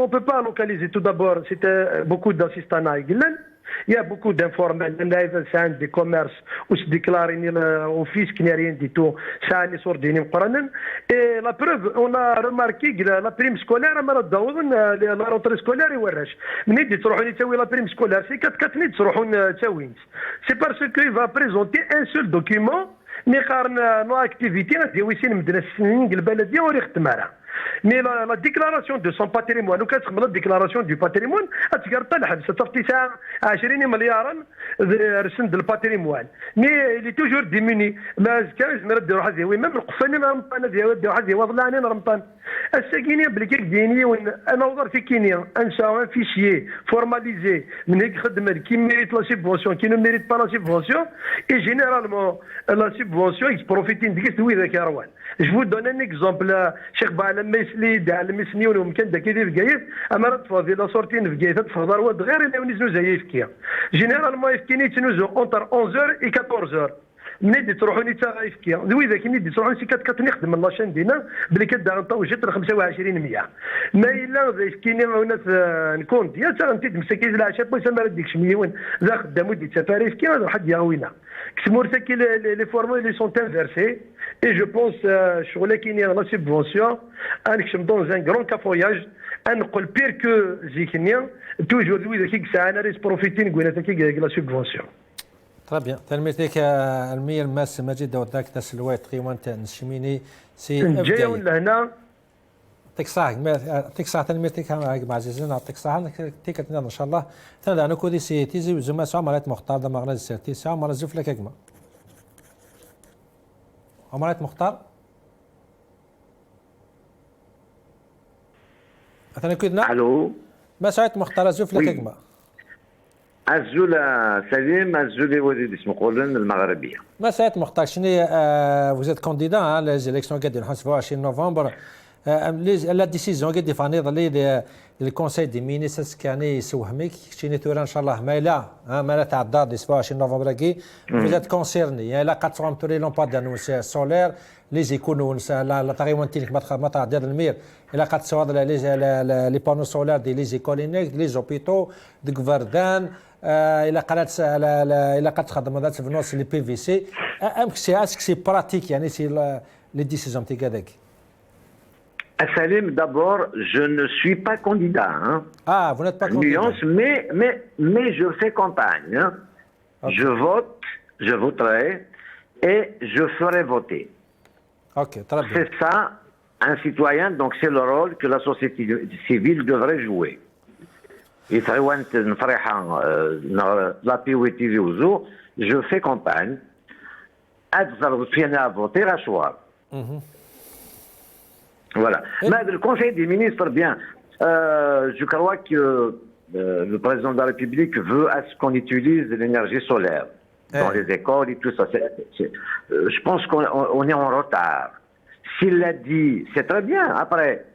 on peut pas localiser tout d'abord c'était beaucoup d'assistants يقلن Il y a beaucoup d'informels, des commerces où se déclarent au fisc, il n'y a rien du tout. Ça, les sourdines. Et la preuve, on a remarqué que la prime scolaire, la rentrée scolaire, la prime scolaire, c'est 4 c'est parce qu'il va présenter un seul document, mais nos activités, mais la déclaration de son patrimoine, la déclaration du patrimoine, c'est 20 مليارا رسم الباتريموان مي اللي توجور ديموني ما كانش نرد روح هذه ميم القفانين رمطان هذه روح هذه وضلاني رمطان الساكينيه بليك دينيه انا وضر في كينيا انشا فيشيي فورماليزي من هيك خدمه كي ميريت لا سيبفونسيون كي نو ميريت با لا سيبفونسيون اي جينيرالمون لا سيبفونسيون اكسبروفيتين ديك وي ذاك روان جو فو دون ان اكزومبل شيخ بعلم ميسلي دع المسنيون ومكان داك اللي في قايف اما راه تفاضي لا سورتين في قايف تفضل واد غير اللي ونزنو زي فكيا جينيرالمون يفكيني تنوزو اونتر 11 و 14 منين تروحوا نيتا غايفكيا ذوي ذاك منين تروحوا سي كتنخدم لاشين دينا بلي كدا نطوجت 25 100 ما الا يفكيني وناس نكون ديال تا انت مسكين العشاء بويس ما رديكش مليون ذا خدامو دي تفاريف كي واحد ياوينا كسمور ساكي لي فورمول لي سون انفيرسي اي جو بونس شغل كاينين لا سيبفونسيون انكشم دون ان غران كافوياج نقول بير كو زيكنيا توجور ذوي ذاك ساعه انا ريس بروفيتين قولنا تاكي لا سيبفونسيون Très bien. تلميذك المية الماس مجد وداك تسلويت قيمة نشميني سي جاي ولا هنا يعطيك صحة تلميذك مع عزيزنا يعطيك صحة تيك ان شاء الله ثنا انا كودي سي تيزي زعما ساعة مرات مختار دا مغرز سيرتي ساعة مرات زوف لك كما مرات مختار انا كودنا الو ما ساعات مختار زوف لك كما الزول سليم الزول وليد اسمه قولن المغربيه ما ساعات مختار شنو فوزيت كونديدا لي زيليكسيون قاعدين نحسبوا 20 نوفمبر لا ديسيزيون قاعد يفاني ظلي الكونساي دي مينيسترز كان يسوهمك شيني تورا ان شاء الله ما لا تاع الدار 27 نوفمبر كي فوزيت كونسيرني يعني لا قطعوا توري لومباد سولير لي زيكونو لا تقريبا تينك ما تاع ديال المير الا قد صواد لي بانو سولير دي لي زيكولينيك لي زوبيتو دي غفردان الى قالت الى قد تخدم هذا في نص لي بي في سي ام سي براتيك يعني سي لي ديسيزيون تاع هذاك Salim, d'abord, je ne suis pas candidat. Hein. Ah, vous n'êtes pas candidat. Nuance, mais je fais campagne. Hein. Okay. Je voterai et je ferai voter. Ok, très bien. C'est ça, un citoyen, donc c'est le rôle que la société civile devrait jouer. Je fais campagne. À voter à choix. Voilà. Mais le Conseil des ministres, bien, je crois que le président de la République veut à ce qu'on utilise l'énergie solaire dans les écoles et tout ça. Je pense qu'on est en retard. S'il l'a dit, c'est très bien. Après,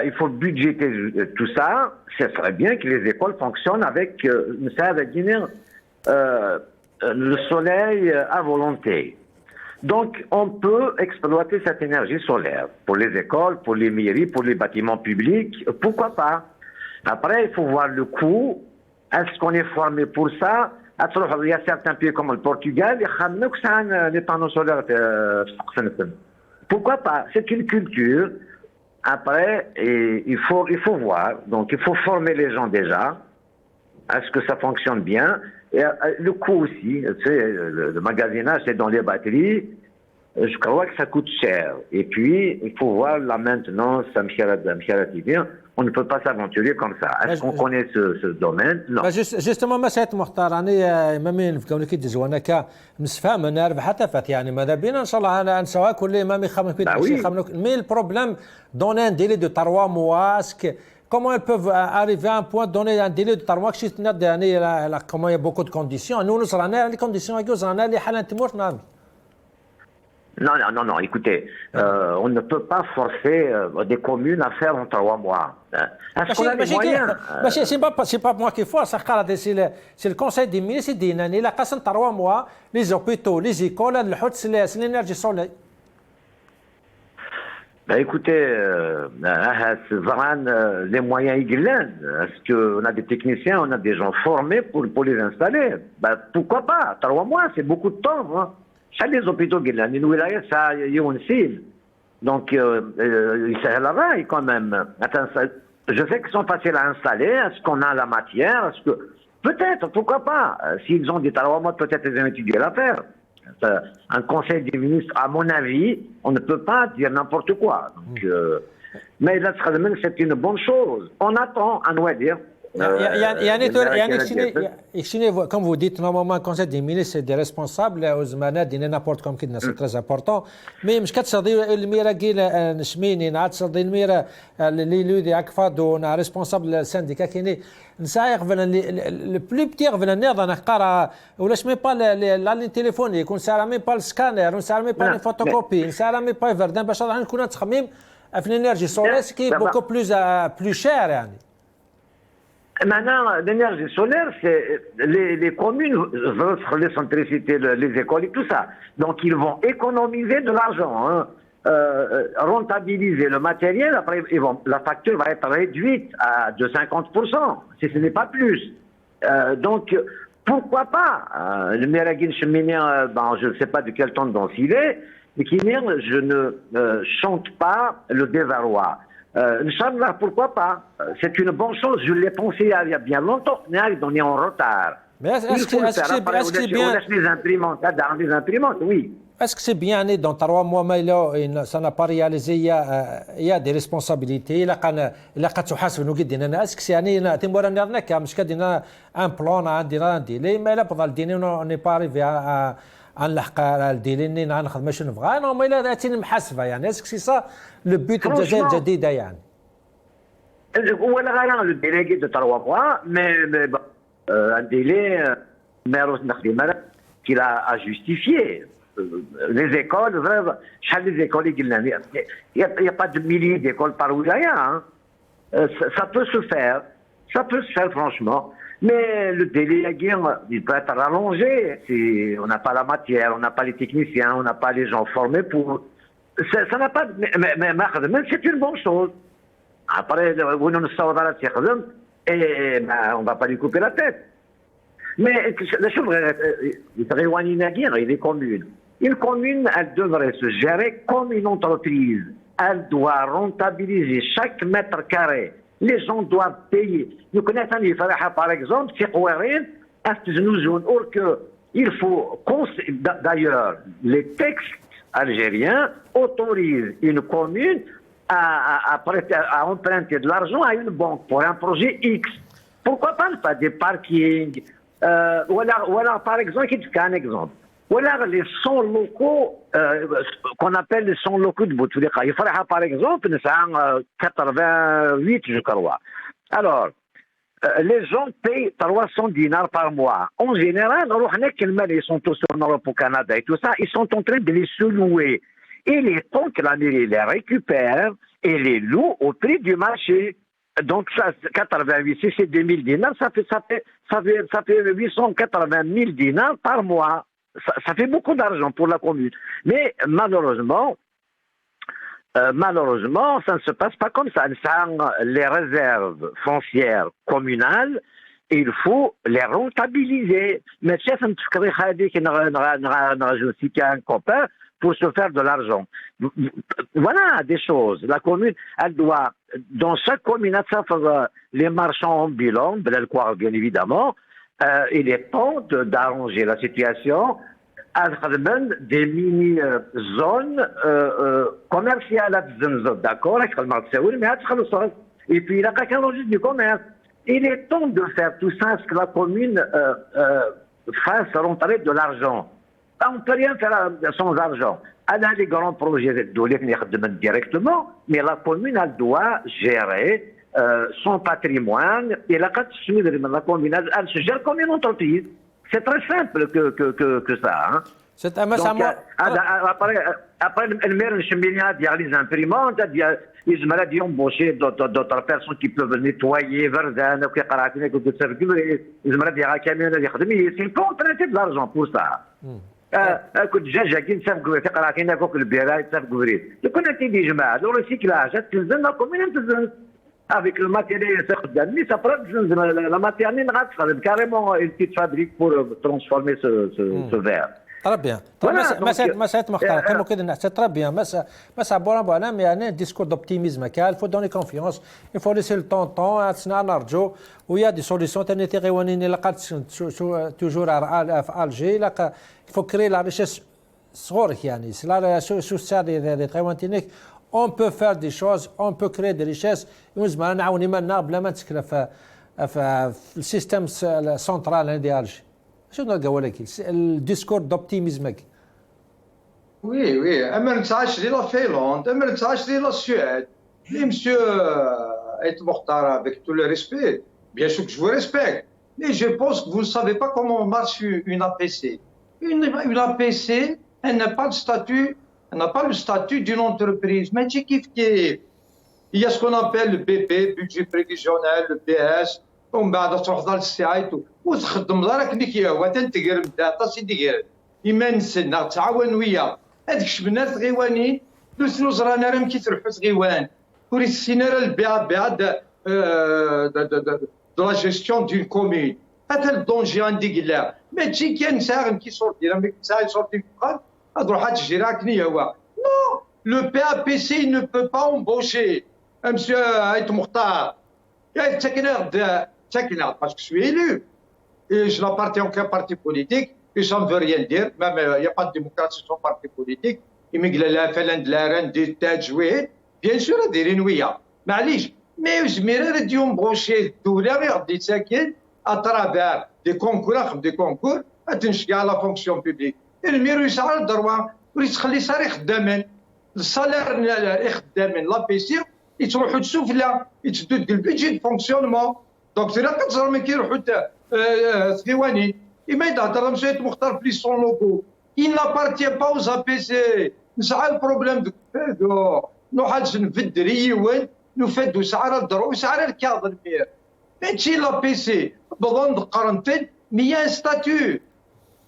il faut budgéter tout ça. Ce serait bien que les écoles fonctionnent avec le soleil à volonté. Donc, on peut exploiter cette énergie solaire pour les écoles, pour les mairies, pour les bâtiments publics. Pourquoi pas? Après, il faut voir le coût. Est-ce qu'on est formé pour ça? Il y a certains pays comme le Portugal, les panneaux solaires. Pourquoi pas? C'est une culture. Après, il faut voir. Donc, il faut former les gens déjà. Est-ce que ça fonctionne bien? Et le coût aussi, tu sais, le magasinage, c'est dans les batteries. je crois que ça coûte cher. Et puis, il faut voir la maintenance, on ne peut pas s'aventurer comme ça. Est-ce qu'on connaît ce domaine? Non. جوستومون ما سيت مختار راني مامين في كونك تجوا انا كا مسفهم انا ربح تفات يعني ماذا بينا ان شاء الله نسوا كل ما يخمم في مي البروبليم دون ان ديلي دو 3 mois comment elles peuvent arriver à un point donner un délai de 3 mois كشي يعني comment il y a beaucoup de conditions nous nous رانا les conditions يجوز رانا اللي حاله تمور نعم. Non, écoutez, on ne peut pas forcer des communes à faire en 3 mois. Est-ce qu'on a les moyens? C'est pas moi qui force, c'est le conseil des ministres qui dit qu'il a 3 mois, les hôpitaux, les écoles, c'est l'énergie solaire. Ben écoutez, les moyens égalent. Est-ce qu'on a des techniciens, on a des gens formés pour les installer? Ben, pourquoi pas? 3 mois, c'est beaucoup de temps. Hein. Ça, les hôpitaux, ça, donc, c'est la raille quand même. Attends, je sais qu'ils sont faciles à installer. Est-ce qu'on a la matière? Est-ce que peut-être, pourquoi pas? S'ils ont des 3 mois, peut-être ils ont étudié l'affaire. Un conseil des ministres, à mon avis, on ne peut pas dire n'importe quoi. Donc, mais là, c'est une bonne chose. On attend, à nous dire. Comme vous dites, normalement, le conseil des ministres, c'est des responsables, n'importe comme qui c'est très important. Mais je pense que le Nchmini, le Akfad, un responsable syndicat qui est le plus petit revenu dans la ou laisse même pas la ligne téléphonique, on ne sert même pas le scanner, on ne sert même pas les photocopies, on ne sert même pas le verdun, parce qu'on a l'énergie solaire, ce qui est beaucoup plus cher. Maintenant, l'énergie solaire, c'est les communes veulent l'électricité, les écoles et tout ça. Donc, ils vont économiser de l'argent, hein, rentabiliser le matériel. Après, la facture va être réduite de 50%, si ce n'est pas plus. Donc, pourquoi pas? Le Meragin Cheminien, je ne sais pas de quelle tendance il est, mais je ne chante pas le désarroi. Inch'Allah, pourquoi pas? C'est une bonne chose, je l'ai pensé il y a bien longtemps, mais on est en retard. Mais est-ce que c'est bien? On laisse les imprimantes, dans les imprimantes, oui. Est-ce que c'est bien né dans 3 mois, mais là, ça n'a pas réalisé, il y a des responsabilités, il a qu'à se hasser, nous guider. Est-ce que c'est né, Timor Nernek, parce qu'il y a un plan, un délai, mais là, pendant le dîner, on n'est pas arrivé à نلحق الديلي اني نخدم شنو نبغى انا ما الا اتيني محاسبه يعني اسك سي سا لو بوت الجزائر الجديده يعني ولا غير لو ديليغي دو 3 mois mais un délai maire نخدم qu'il a justifié les écoles شحال les écoles il y a pas de milliers d'écoles par wilaya ça peut se faire franchement. Mais le délai à guerre, il peut être rallongé. On n'a pas la matière, on n'a pas les techniciens, on n'a pas les gens formés pour. Ça n'a pas. Mais c'est une bonne chose. Après, on ne sort pas et on ne va pas lui couper la tête. Mais la chose, il est communes. Une commune, elle devrait se gérer comme une entreprise. Elle doit rentabiliser chaque mètre carré. Les gens doivent payer. Nous connaissons les Faraha, par exemple, c'est il faut. D'ailleurs, les textes algériens autorisent une commune à emprunter de l'argent à une banque pour un projet X. Pourquoi pas des parkings voilà, par exemple, je te un exemple. Voilà les sons locaux qu'on appelle les sons locaux de Bouteflika. Il faudra par exemple 88, je crois. Alors, les gens payent 300 dinars par mois. En général, ils sont tous en Europe, au Canada et tout ça, ils sont en train de les sous-louer. Il est temps que la mairie les récupère et les loue au prix du marché. Donc, ça, 88, si c'est 2000 dinars, ça fait 880 000 dinars par mois. Ça fait beaucoup d'argent pour la commune. Mais malheureusement, ça ne se passe pas comme ça. Les réserves foncières communales, il faut les rentabiliser. Mais chef, un copain pour se faire de l'argent. Voilà des choses. La commune, elle doit, dans chaque commune, les marchands ambulants, bien évidemment, il est temps d'arranger la situation. des mini-zones commerciales à Zenzo, d'accord, mais et puis il a qu'un registre du commerce. Il est temps de faire tout ça, ce que la commune fasse rentrer de l'argent. On ne peut rien faire sans argent. Elle a les grands projets directement, mais la commune, elle doit gérer son patrimoine. Et la commune, elle se gère comme une entreprise. C'est très simple que ça. Hein. C'est un après, le maire, il y a les imprimantes, ils ont embauché d'autres personnes qui peuvent nettoyer, verder, ils faut traiter de l'argent pour ça. كنت دجاجه كي نسافقوا في قراكينا فوق البيره يتسافقوا ريد لو كنا تيجي جماعه لو ريسيكلاج تنزلنا كومين تنزل افيك الماتيريال تخدم مي سابرا تنزل لا ماتيريال غتخدم كاريمون une petite fabrique pour transformer ce verre. Très bien. مسألة مختار كانوا كده très bien. مسألة بوران بوانام يعني discours d'optimisme il faut donner confiance, il faut laisser le temps أتسنا نرجو ويا دي سوليسيون تاني تيغيوانين لقات توجور في ألجي لقى il faut créer la richesse صغورك يعني سلا سو سادي دي تغيوانتينيك on peut faire des choses, on peut créer des richesses يوزما نعاوني مالنا بلا ما تسكر في السيستم سنترال ديال ألجي. Le discours d'optimisme. Oui. Avec la Finlande, avec la Suède. Et monsieur Mokhtar, avec tout le respect, bien sûr que je vous respecte, mais je pense que vous ne savez pas comment marche une APC. Une APC, elle n'a pas le statut d'une entreprise. Mais il y a ce qu'on appelle le BP, budget prévisionnel, le BS. ومن بعد تروح دار الساعات وتخدم دارك نيكيا وتنتقر مداطا سيدي قال إما نسنا تعاون ويا هذيك شبنا تغيواني دوسنو زرانا راه كي تروحو تغيوان وريسينا راه البيع دو لا جيستيون دون كومين هذا الدونجي عندي قلا ما تجي كان ساغن كي صورتي راه ساعه صورتي فقط تروح تجي راك نيا هو نو لو بي ا بي سي ne peut pas embaucher monsieur Aït Mokhtar يا تكنر parce que je suis élu. Et je n'appartiens à aucun parti politique. Et ça ne veut rien dire. Même il n'y a pas de démocratie sans parti politique. Il me dit la Finlande, la reine des têtes jouées. Bien sûr, il y a des renouillas. Mais je me dis embaucher tous les à travers des concours, à la fonction publique. Et le mieux, c'est le droit. ويخلي صار يخدمن الصالير يخدمن لا بيسير يتروحوا السفلى يتسدوا البيجي دو فونكسيونمون دونك سي لا كتزرب ملي كيروحوا ثقيوانين إما يتهضر مسيت مختار بلي سون لوغو il n'appartient pas aux APC نسعى البروبليم دو نوحاج نفدر يوان نفدو سعر الدرو وسعر الكاظ المير ماشي لا بي سي بظن قرنتين ميا ستاتيو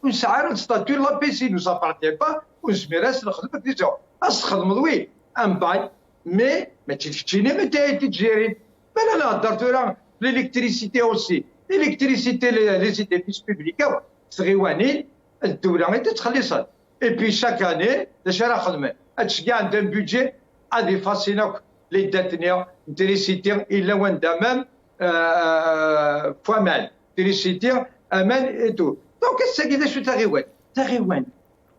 وسعر الستاتيو لا بي سي nous appartient pas وزميراس نخدم ديجا أخدم ضوي أم باي مي ما تشتيني متى تجيري بلا لا هضرتو l'électricité aussi. L'électricité, les édifices publics, تغيوانين الدولة غادي تخلصها. Et puis chaque année, اش راه خدمين. هادشي كاع عندهم بيدجي غادي فاسيناك لي داتنيا التريسيتي إلا وين دامام فوامال. التريسيتي أمان et tout. Donc c'est كيفاش تغيوان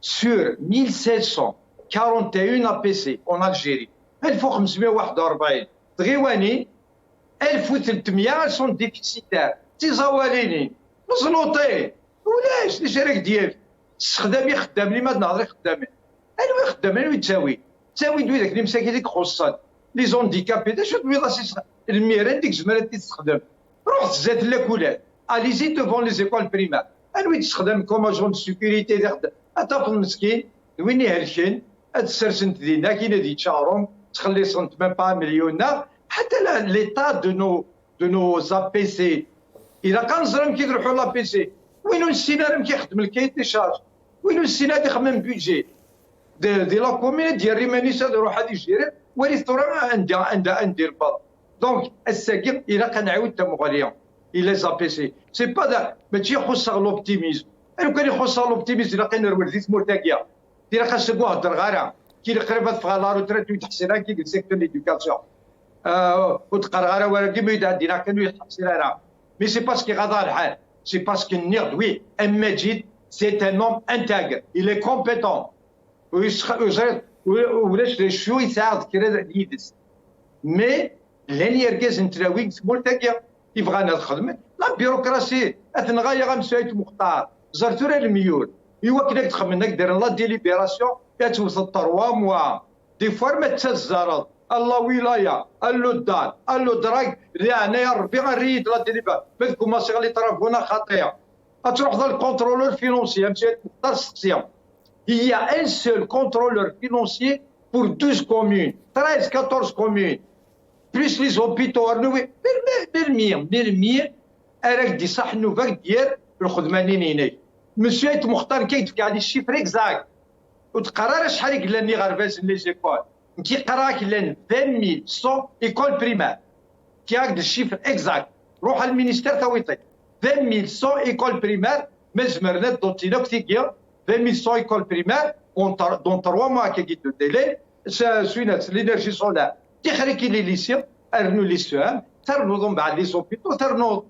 sur 1741 APC en Algérie 1541 تغيوانين 1300 sont déficitaires تيزاواليني مزنوطين ولاش ليش راك ديالك خدامي خدام لي ما نهضر خدامين انا خدام انا تساوي دوي داك المساكين ديك خصان لي زونديكابي دا شو دوي الميران ديك زمرة تستخدم روح تزاد لاكولات اليزي دوفون لي زيكول بريمير انا تستخدم كوم اجون دو سيكوريتي ديال اطاف المسكين وين يهلكين هاد السرسنت دينا كاين دي تشارون تخلي صنت ميم با مليون حتى ليطا دو نو APC إلا كان زرم كيروحوا لابيسي وينو السينا راه كيخدم الكايت دي شارج وينو السينا تيخمم بيدجي دي لا كومين ديال ريمانيسا روح هادي جيري وريث راه عندي الباط دونك الساكن إلا كنعاود تمغاليون إلا زابيسي سي با دا ماشي يخصها لوبتيميزم لو كان يخصها لوبتيميزم إلا كان ولديت مورتاكيا دير خاصك هضر غارة كي قريبه تفغى لا روتريت ويتحسنها كي سيكتور ليدوكاسيون وتقرغره ولكن ما يدينا كانوا يتحسن راه مي سي باسكو غادا الحال سي باسكو النغد وي اما جيت c'est un homme intègre, il est compétent. ولاش شو يساعد كذا يدس مي لين يركز نتراوي تقول تاكيا يبغى نخدم لا بيروقراسي اثنغايا غمسايت مختار زرتو راه الميول ايوا كنا تخمم داير لا ديليبيراسيون كتوصل 3 موا دي فوا ما تزرد الله ولايه الو الدار الو دراك لا انايا ربي غنريد لا ديليبا بدكم ماشي غادي طرفونا خطيه تروح ذا الكونترولور فينونسي مشات مختار السقسيه Il y a un seul contrôleur financier pour 12 communes, 13, 14 communes, plus les hôpitaux. بالمية راك دي صح نوفاك ديال الخدمانين هنايا. مسيو ايت مختار كيتفكى على الشيفر اكزاكت. وتقرا شحال يقلاني غرباز لي زيكول. كيقرا كلان 20100 ايكول بريمير. كياك الشيفر اكزاكت. روح على المينيستير تاويطي. 20100 ايكول بريمير مزمرنا دوتينا كتيكيا. 2100 écoles primaires, dont 3 mois qui est de délai, c'est l'énergie solaire. Qui est les lycéens, les lycéens, ترنوضهم بعد لي سوبيتو ترنوض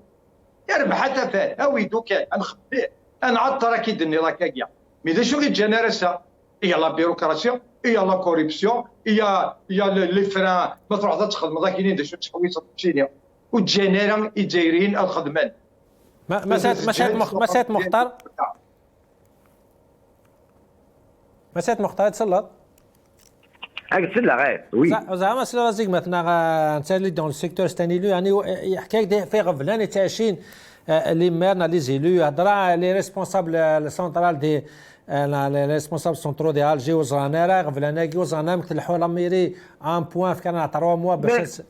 يربح حتى فات اوي دوكا نخبيه انا عاد ترى كي دني راك كاع مي دا شو جينيراسا هي لا بيروقراسيون هي لا كوريبسيون هي لي فران ما تروح تخدم ذا كاينين دا شو تحويص تشينيا وجينيرا الجزائريين الخدمان مسات مختار تسلط وي زعما سي لازيك مثلا انت اللي دون السيكتور ستانيلو يعني يحكي لك في غفلان تاشين لي ميرنا لي زيلو هضرا لي ريسبونسابل سونترال دي لي ريسبونسابل سونترو دي الجي وزرانيرا غفلاناكي وزرانام تلحوا لا ميري ان بوان في كان 3 موا باش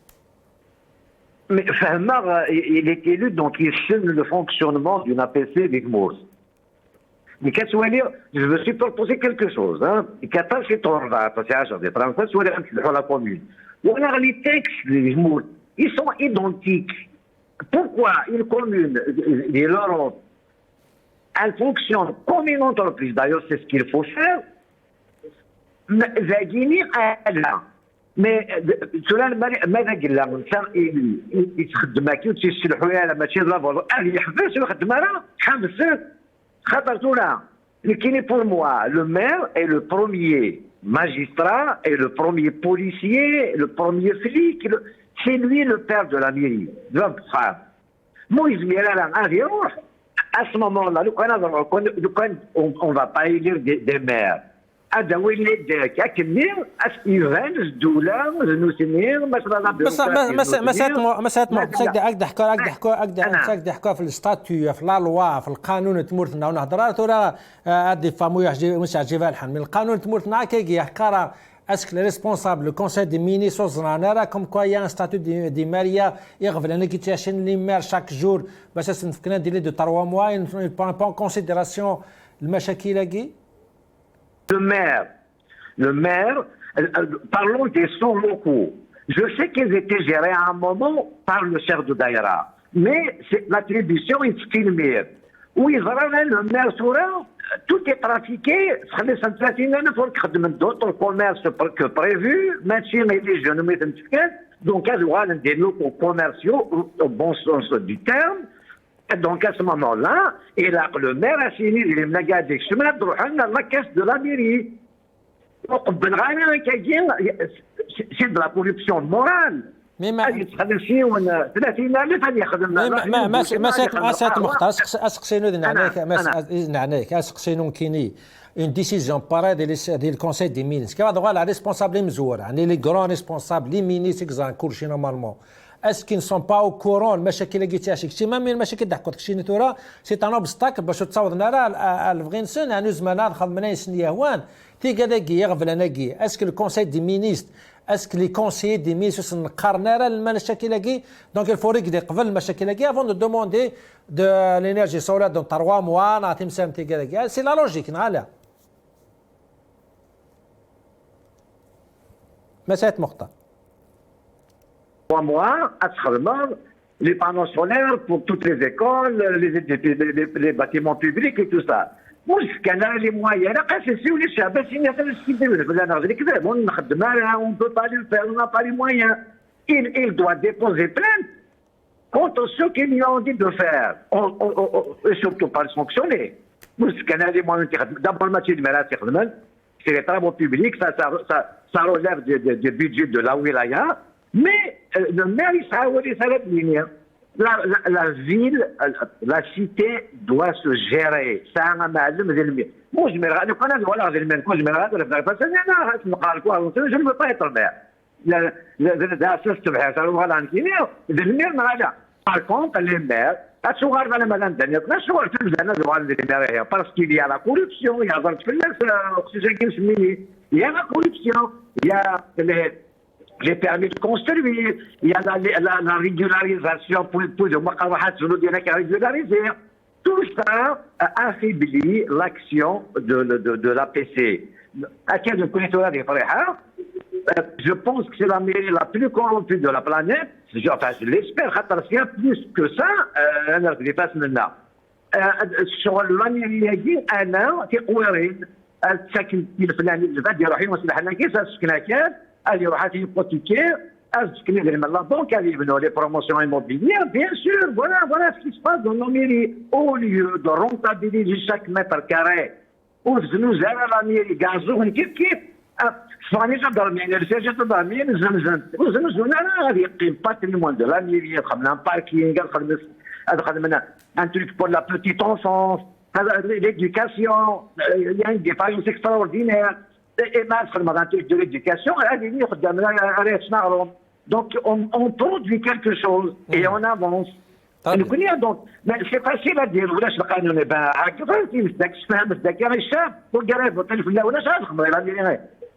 فهمنا il est élu donc il signe le fonctionnement d'une APC d'Igmos. Mais qu'est-ce que je me suis proposé quelque chose. La commune. Les textes, ils sont identiques. Pourquoi une commune, l'Europe, elle fonctionne comme une entreprise, d'ailleurs c'est ce qu'il faut faire, mais cela ماذا قال لهم الانسان يتخدم هكا وتيسلحوا على ماشي لافولو يحبس ويخدم راه حبس pour moi, le maire est le premier magistrat, et le premier policier, le premier flic, c'est lui le père de la mairie. À ce moment-là, on ne va pas élire des maires. حكوا في الستاتيو في لا لوا في القانون تمورتنا ونهضر ترى هادي فامو مش عجيبها الحال من القانون تمورتنا كي يحكى اسك لي ريسبونسابل لو كونساي دي مينيستر زرانيرا كوم كوا يا ان ستاتيو دي ماريا يغفل انا كي تاشين لي مير شاك جور باش نفكنا ديلي دو 3 موا ان با كونسيديراسيون المشاكل كي Le maire, parlons des sons locaux. Je sais qu'ils étaient gérés à un moment par le chef de Daïra, mais l'attribution est filmée. Oui, vraiment, le maire Soura, tout est trafiqué. D'autres commerces que prévu, maintenant, les jeunes médecins, donc, il y a des locaux commerciaux, au bon sens du terme. Donc, à ce moment-là, le maire a signé les magasin la caisse de la mairie. C'est de la corruption morale. مسات مختار اسقسينو نعناك اسقسينو كيني une décision pareille ديال الكونساي دي مينيس كيما دغوا لا ريسبونسابل مزور يعني لي غران ريسبونسابل لي مينيس اكزان كلشي نورمالمون اسكي نو سون با او كورون المشاكل اللي قلتيها شي ميم المشاكل ضحكوا داكشي نتورا سي ان اوبستاكل باش تصاوض نرا الفغينسون يعني زمان خدمنا يسني هوان تي كذاكي يغفل اناكي اسكي الكونساي دي مينيست اسكي لي كونسيي دي مينيس نقارنا المشاكل كي دونك الفوريك دي قبل المشاكل كي افون دو دوموندي دو لينيرجي سولار دون 3 موا نعطي مسامتي كذاكي سي لا لوجيك نعالها مسات مختار 3 mois, à Shalman, les panneaux solaires pour toutes les écoles, les bâtiments publics et tout ça. Moi, je connais les moyens. On ne peut pas le faire, on n'a pas les moyens. Il doit déposer plainte contre ceux qui lui ont dit de faire, et surtout pas le sanctionner. D'abord, le métier de maire, c'est les travaux publics, ça relève du budget de la wilaya, mais le maire, il s'arrête la ville, la cité doit se gérer. Ça a un mal, mais moi, je me regarde, je ne veux pas être maire. Par contre, les maires, parce qu'il y a la corruption, il y a la corruption, il y a les permis de construire, il y a la régularisation pour régulariser. Tout ça affaiblit l'action de l'APC. Je pense que c'est la mairie la plus corrompue de la planète. Enfin, je l'espère, s'il y a plus que ça, sur la mairie, في قويرين الساكن الفلاني اللي غادي يروح يوصل حنا كيس السكناكات اللي يروح يبوتيكي السكن اللي من لا بنك اللي يبنوا لي بروموسيون immobilières bien sûr voilà ce qui se passe dans nos mairies au lieu de rentabiliser chaque mètre carré وزنوا زعما لا ميري كازوهم كيف فاني تضرمين الرجال تضرمين زنزن انا غادي يقيم باتريمون دو لا ميري خدمنا باركينغ خدمنا un truc pour la petite enfance l'éducation il y a une défaillance extraordinaire et ما خدمنا un truc de l'éducation هذه اللي خدامنا راه تناغرهم donc on produit quelque chose et on avance donc c'est facile à dire ولاش القانون هكا فهمتي مسداك تفهم مسداك يا الشاب والقرايب والطلف لا ولاش غتخدم غير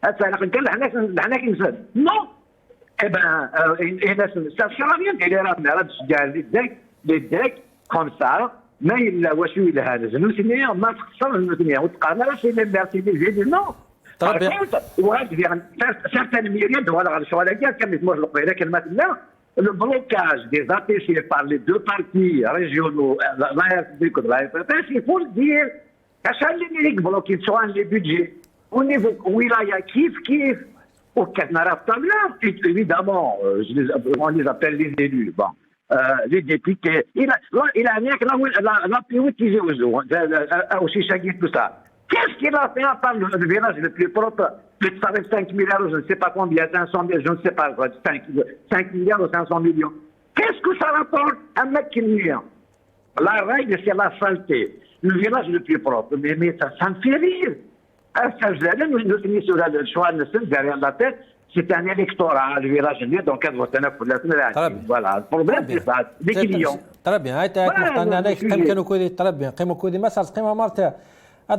هذا انا كنقول لحنا كنسال نو اي بان الناس ça sert à rien دير راه تشجع ليداك كوم سا ما الا واش الا هذا زنوسني ما تخسر زنوسني وتقارن راه سي لي نو وغادي certaines mairies voilà غادي شغل كاع كنسمعوا القبيله كلمات لا le blocage des APC par les deux partis régionaux, l'AFD et l'AFPS, il faut le dire, à chaque mairie bloquée sur les budgets, au niveau wilaya kif, au Canara là, évidemment, on les appelle les élus, bon, les députés, il a rien que la privatisé aussi chacun tout ça. Qu'est-ce qu'il a fait à part le village le plus propre? Plus de 5 milliards, je ne sais pas combien, 500 millions, je ne sais pas, 5 milliards ou 500 millions. Qu'est-ce que ça rapporte à McKinney? La règle, c'est la saleté. Le village le plus propre. Mais ça me fait rire. Nous sur le choix derrière la tête, c'est un électorat, le village donc voilà, le problème, c'est ça, les clients. Très bien,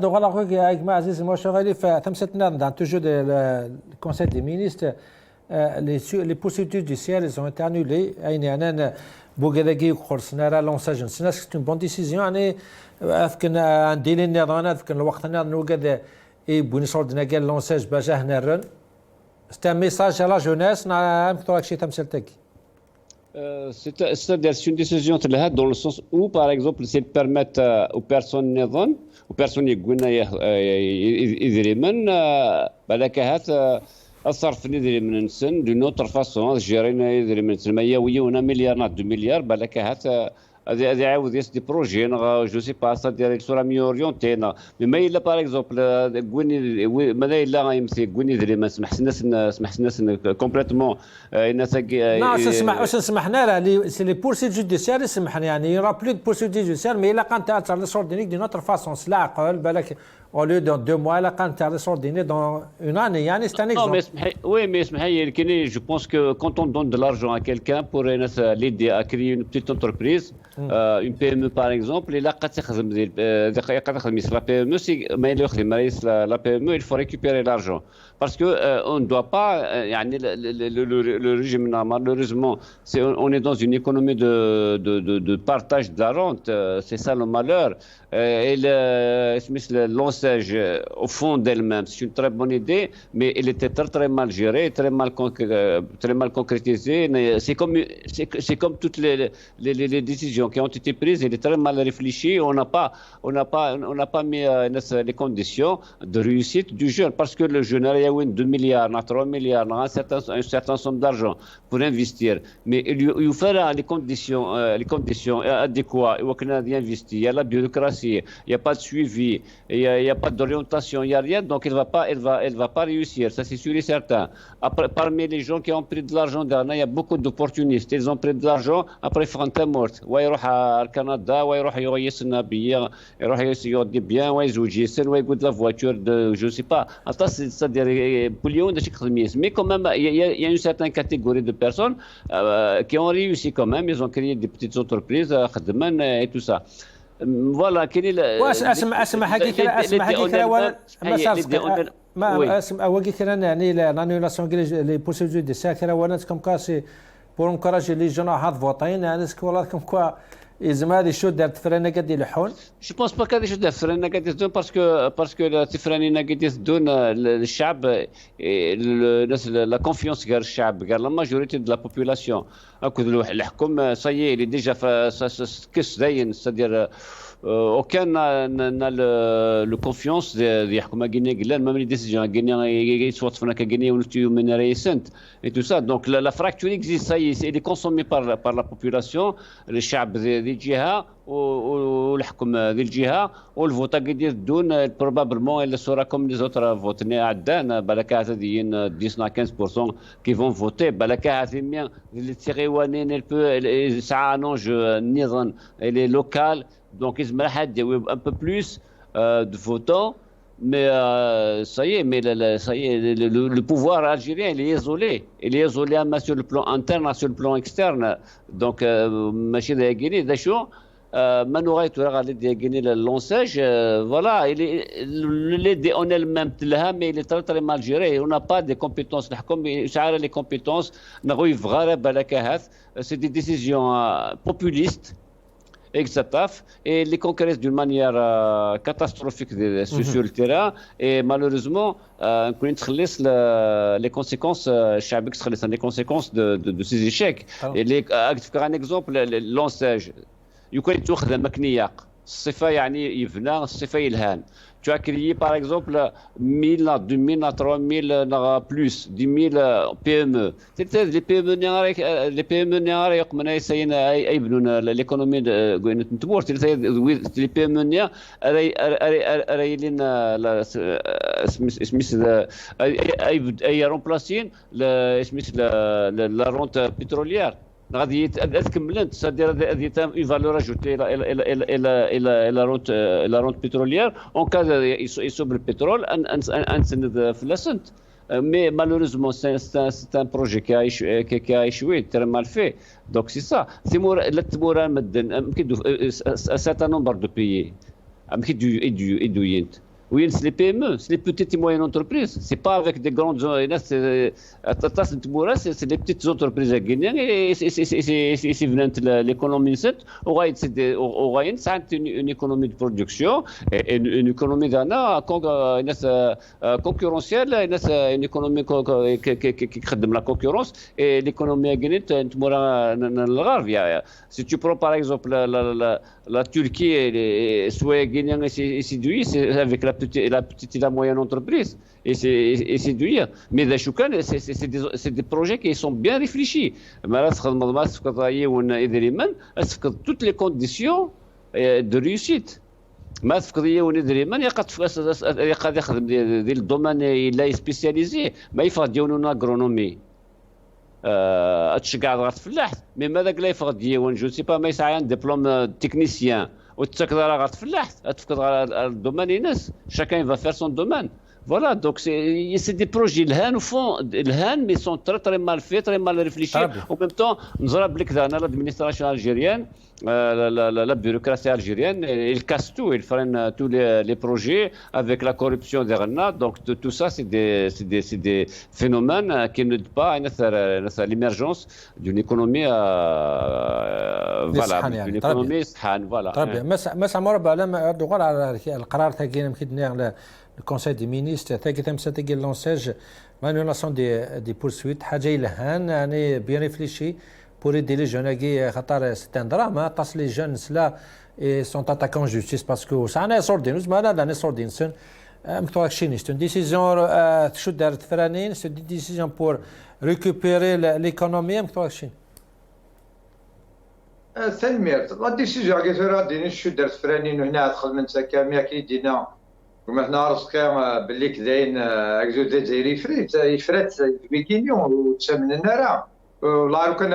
donc voilà, avec Aziz Moucharaili, dans toujours le Conseil des ministres, les procédures judiciaires ont été annulées. Bougadagui Khorsnara lancé c'est une bonne décision. Un délai c'est un message à la jeunesse. C'est une décision dans le sens où, par exemple, c'est permettre aux personnes névroses, aux personnes qui ont الصرف ندري من السن دون اوتر فاسون جيرينا يدري من السن ويونا مليار 2 مليار بالك هذا عاود يسدي بروجي جو سي با سا ديريكسيون مي اورينتينا ما الا باغ اكزومبل كوني ماذا الا يمسي كوني يدري ما سمح الناس كومبليتمون الناس لا سمحنا له سي لي بورسيد جوديسيال سمحنا يعني يرا بلو دو بورسيد جوديسيال مي الا كانت تاع ليسوردينيك دون اوتر فاسون سلا عقل بالك au lieu de 2 mois, là, quand tu as ressorti dans une année, c'est un exemple. Oui, mais je pense que quand on donne de l'argent à quelqu'un pour l'aider à créer une petite entreprise, une PME par exemple, et là, quand la PME, la PME, il faut récupérer l'argent. Parce qu'on ne doit pas, le régime, malheureusement, on est dans une économie de partage de la rente, c'est ça le malheur. Et le lançage au fond d'elle-même, c'est une très bonne idée, mais elle était très mal gérée, très mal concrétisée. C'est comme toutes les décisions qui ont été prises, elle est très mal réfléchie. On n'a pas mis les conditions de réussite du jeune, parce que le jeune 2 milliards, 3 milliards, un certain somme d'argent pour investir. Mais il faut les conditions adéquates et on a investi. Il y a la bureaucratie, il n'y a pas de suivi, il n'y a pas d'orientation, il n'y a rien. Donc elle va pas réussir. Ça c'est sûr et certain. Après, parmi les gens qui ont pris de l'argent dernier, il y a beaucoup d'opportunistes. Ils ont pris de l'argent après فرنتا مورت ويروح على كندا ويروح يغيسنا بيا يروح يودي بيان ويزوج يسن ويقول لا فواتور دو جو سي با اطاس c'est-à-dire بوليون داك خدميس مي كون ميم il y a une certaine catégorie de personnes qui ont réussi quand même, ils ont créé des petites entreprises خدمن et tout ça. فوالا كاين واش اسمع حقيقه ولا ما اسمع وقي كان يعني l'annulation les procédures de sacre ولا كم كاسي pour encourager les gens à voter يعني سكولا كم كوا إزمة شو دارت فرنا قد يلحون. Je pense pas qu'il y ait des فرنا قد يدون parce que التفرانين قد يدون الشعب la confiance غير الشعب غير la majorité de la population. أكو الحكم ça y est il est déjà كس زين c'est-à-dire aucun n'a le confiance de يحكم Guinée قلنا même les décisions Guinée soit فينا كGuinée ونتيو من رئيسنت et tout ça donc la fracture existe ça y est elle est consommée par la population الشعب ذي الجهة والحكم ذي الجهة والفوتا قد يدون probablement elle sera comme les autres votes عدان بالك هذين 10-15% qui vont voter بالك هذين اللي تيغيوانين ساعة نوج نظن elle est locale. Donc, il y a un peu plus de votants, mais ça y est, le pouvoir algérien, il est isolé. Il est isolé sur le plan interne, sur le plan externe. Donc, Machid Guinée, d'accord, Manouray Toura Guinée, le lançage, voilà, l'idée en elle-même, mais il est très très mal géré. On n'a pas de compétences. Les compétences, c'est des décisions populistes. Et les conquêtes d'une manière catastrophique sur le terrain et malheureusement les conséquences les conséquences de ces échecs. Un exemple, l'ensage يكون تاخذ مكنياق الصفه يعني يبنى الصفه يلهان. Tu as créé par exemple 1000, 2000, 3000, plus, 10 000 PME. C'est-à-dire les PME نهار يقومون يبنون l'économie نتبور. Les PME رايلين اسميس اي رومبلاسين اسميس لا رونت بتروليير. غادي تكملت c'est-à-dire une valeur ajoutée la rente pétrolière en cas يصب البترول نسند فلسنت. Mais malheureusement c'est un projet qui a échoué, très mal fait. Donc c'est ça. تمور مدن un certain nombre de pays يدوينت. Oui, c'est les PME, c'est les petites et moyennes entreprises. C'est pas avec des grandes. C'est les petites entreprises guinéennes et c'est l'économie. C'est une économie de production, une économie concurrentielle, une économie qui crée de la concurrence. Et l'économie guinéenne, si tu prends par exemple la Turquie, soit guinéenne et séduit, c'est avec la petite et la moyenne entreprise et séduire. Mais c'est des projets qui sont bien réfléchis. Toutes les conditions de réussite. ما تفقديه وندري من يقد يخدم ذي الدومين اللي سبيسياليزي ما يفقد ديوننا اغرونومي تشقع غير الفلاح مي ماذاك لا يفقد ديون جو سي با ما يسعى عند دبلوم تكنيسيان وتسكر غير الفلاح تفقد غير الدومين ينس شاكان va faire son domaine. Voilà, donc c'est des projets الهان وفون الهان mais sont très très mal faits, très mal réfléchis. En même temps, نضرب لك l'administration algérienne, la bureaucratie algérienne, ils cassent tout, ils freinent tous les projets avec la corruption derrière. Donc tout ça, c'est des phénomènes qui n'aident pas à l'émergence d'une économie voilà, d'une économie صحان. Voilà. طيب مسا مربع لما دوغال على القرار تاعي يمكن le Conseil des ministres a lancé l'annulation des poursuites. C'est bien réfléchi pour aider les jeunes. C'est un drame. Les jeunes sont attaqués en justice parce que ça n'est sorti. c'est une décision c'est une décision pour récupérer l'économie. تنميرت لا ديسيجن كثيرة ديني شو درت فرانين هنا دخل من سكامي كي دينا ومثلا رزقا باللي كداين اكزو ديزيري فريت يفرات بيكينيون وتسمن النار والله لو كان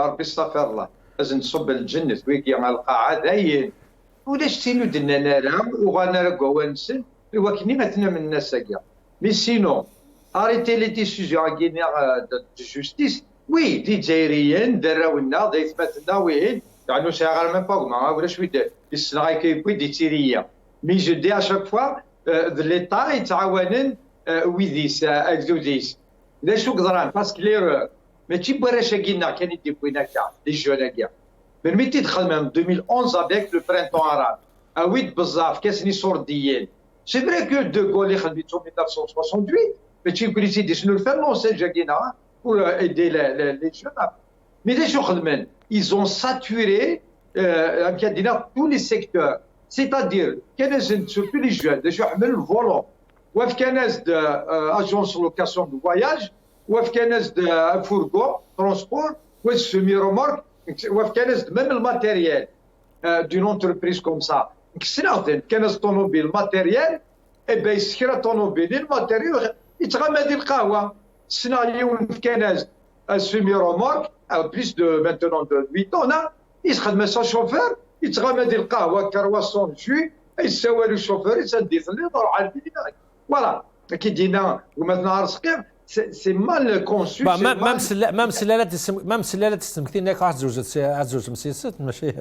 ربي استغفر الله لازم تصب الجنة ويكي مع القاعة داين ولاش تينو دنا نارا وغانا كوانسن وكني مثلا من الناس كاع مي سينو اريتي لي ديسيجن كينيا دو جوستيس وي دي جزائريين دراونا دايثباتنا وين يعني شاغل ميم با ما ولا شويه السنغاي كيبوي دي تيريا مي جو دي اشاك فوا ليطا يتعاونن ويديس اكزوديس لا شو قدران باسكو ليرور ماشي براش كينا كان يدي بوينا كاع لي جون كاع من متي دخل من 2011 افيك لو برينتون عرب اويد بزاف كاسني صورديين سي فري كو دو غول اللي خدمتهم 1968 ماشي يقول لي سيدي شنو الفن نو سي جاكينا pour aider les jeunes. Mais les gens, ils ont saturé tous les secteurs. C'est-à-dire, surtout les jeunes, les gens ont le volant. Ou agence de location de voyage, ou de fourgon, transport, ou semi-remorque, ou même le matériel d'une entreprise comme ça. C'est automobile, matériel, et bien, il y a automobile, le matériel, il te ramène le kawa. Scénario كنز سيمي رومورك بليس دو مانتونون دو 8 ans يخدم سا شوفور يتغمد القهوه كرواسون جو يساوي له الشوفور يسدي ثلي يروح على البلاد فوالا كي دينا ومثلا رزقير سي مال كونسو مام سلالات السمكتين ياك عزوز مسيسات ماشي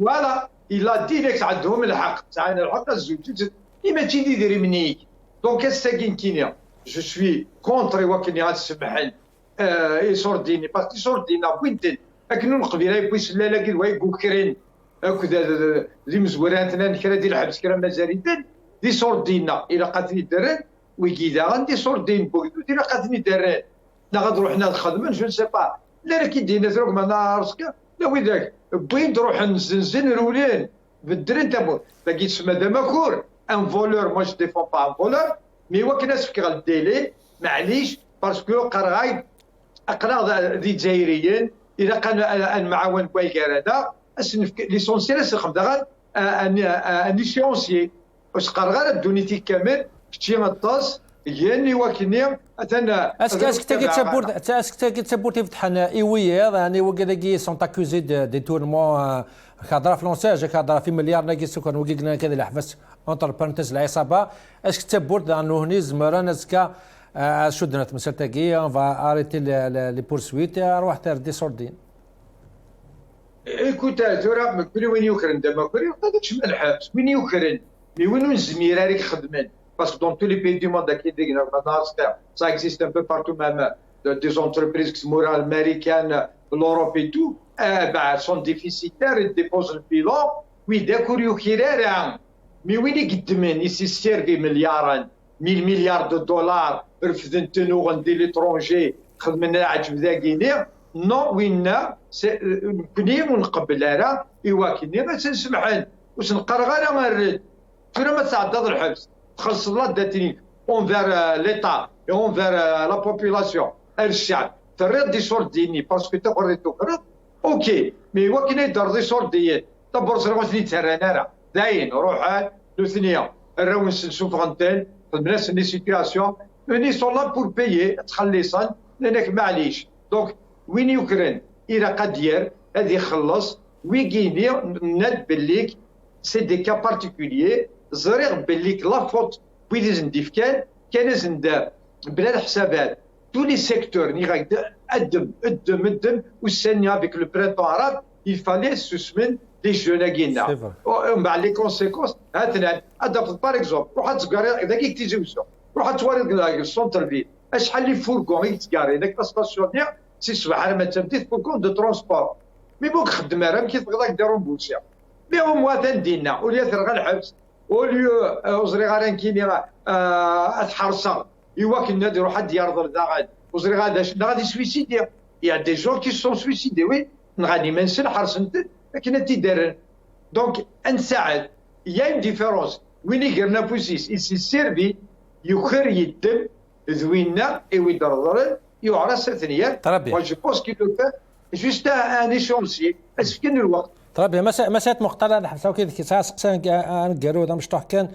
فوالا الا ديريكت عندهم الحق تاعنا الحق الزوج كيما تجي ديري منيك دونك الساكين كينيا Je suis contre وكني السبحان يصورديني باسكو يصوردينا وينتن لكن قبيله يبويس لا لا كي كوكرين هكذا اللي مزوراتنا كرا ديال الحبس كرا مازالين دي صوردينا الى قاتني دران وكذا غندي صوردين بوكدو الى قاتني دران لا غنروح حنا نخدم جو نسي با لا كي دينا تروك معنا راسك لا ويداك بغيت نروح نزنزن رولين بالدرين تابو باقي تسمى دمكور ان فولور مو جو ديفون با ان فولور مي هو كنا سفكر الديلي معليش باسكو قرغاي اقرا دي جزائريين الى كان المعاون كويكار هذا ليسونسيال سخدم ان ايشونسيي واش قرغا دونيتي كامل كتشي مطاس يعني وكني اثنا اسك تسبورت يفتح ايويه يعني وكذا سون اكوزي دي تورمون كادرا فرونسيج كادرا في مليار ناقي سكان وكينا كذا الحبس اونتر بارنتيز العصابه اسك تسبورت انه هني زمران اسكا شدنا مسلتاكي اون فا اريتي لي بورسويت روح تاع دي سوردين ايكوت ترى كل وين يوكرن دابا كل هذاك من الحبس وين يوكرن مي وين الزميره راك خدمن باسكو دون تو لي بي دو موند كي دينا ça existe un peu partout même des entreprises qui sont américaines l'Europe et tout sont déficitaires ils déposent le bilan oui d'accord يوكيران مي وين يقدمن يسير في مليارا 1000 مليار دولار رفدنتنو غندي ليترونجي خدمنا عجب ذاكيني نو وين كني ونقبل راه ايوا كني ما تنسمحن واش نقرا غير نرد كنا ما تعدد الحبس تخلص الله داتني اونفير ليتا اونفير لا بوبولاسيون الشعب ترد دي صور ديني باسكو تقريتو كرد اوكي مي هو كني يدير دي صور ديال تبرز راه واش ترانا راه داين روح لوثنيا راهو نشوف غنتين الناس لي سيتياسيون اوني سون لا بور بايي تخلصن لانك معليش دونك وين يوكرين الى قدير هذه يخلص ويكيني ناد بالليك سي دي كا بارتيكوليي زريغ بالليك لا فوت ويديزن ديفكان كان زندار بلا الحسابات تو لي سيكتور ني غاك ادم والثانيه افيك لو برينتون عرب يفالي سوسمن لي جون كينا مع لي كونسيكونس هاتنا هذا باغ اكزومبل روح تسكاري اذا كي تيزوسو روح توارد السونتر فيل شحال لي فوركون يتكاري داك لا ستاسيونير سي صباح ما تمديت فوركون دو ترونسبور مي بوك خدم راه كي تقدر ديرهم بوشيا مي هو مواتن دينا وليا ثرغ الحبس وليو وزري غارين كيني اتحرصا ايوا كنا نديرو حد يرضر ذا غاد وزري غادي سويسيدي يا دي جون كي سون سويسيدي وي غادي ما نسن حرصنت لكن تيدارن دونك نساعد يا اون ديفيرونس وين يقرنا بوسيس إسي السيربي يكر يدم ذوينا ويدرضرن يعرس ثانية طربي. وجو بونس كي لو فا جوست اني شونسي اسكن الوقت طربي مسألة مختلة نحسوا كذا كيساس قسان قالوا هذا مش كان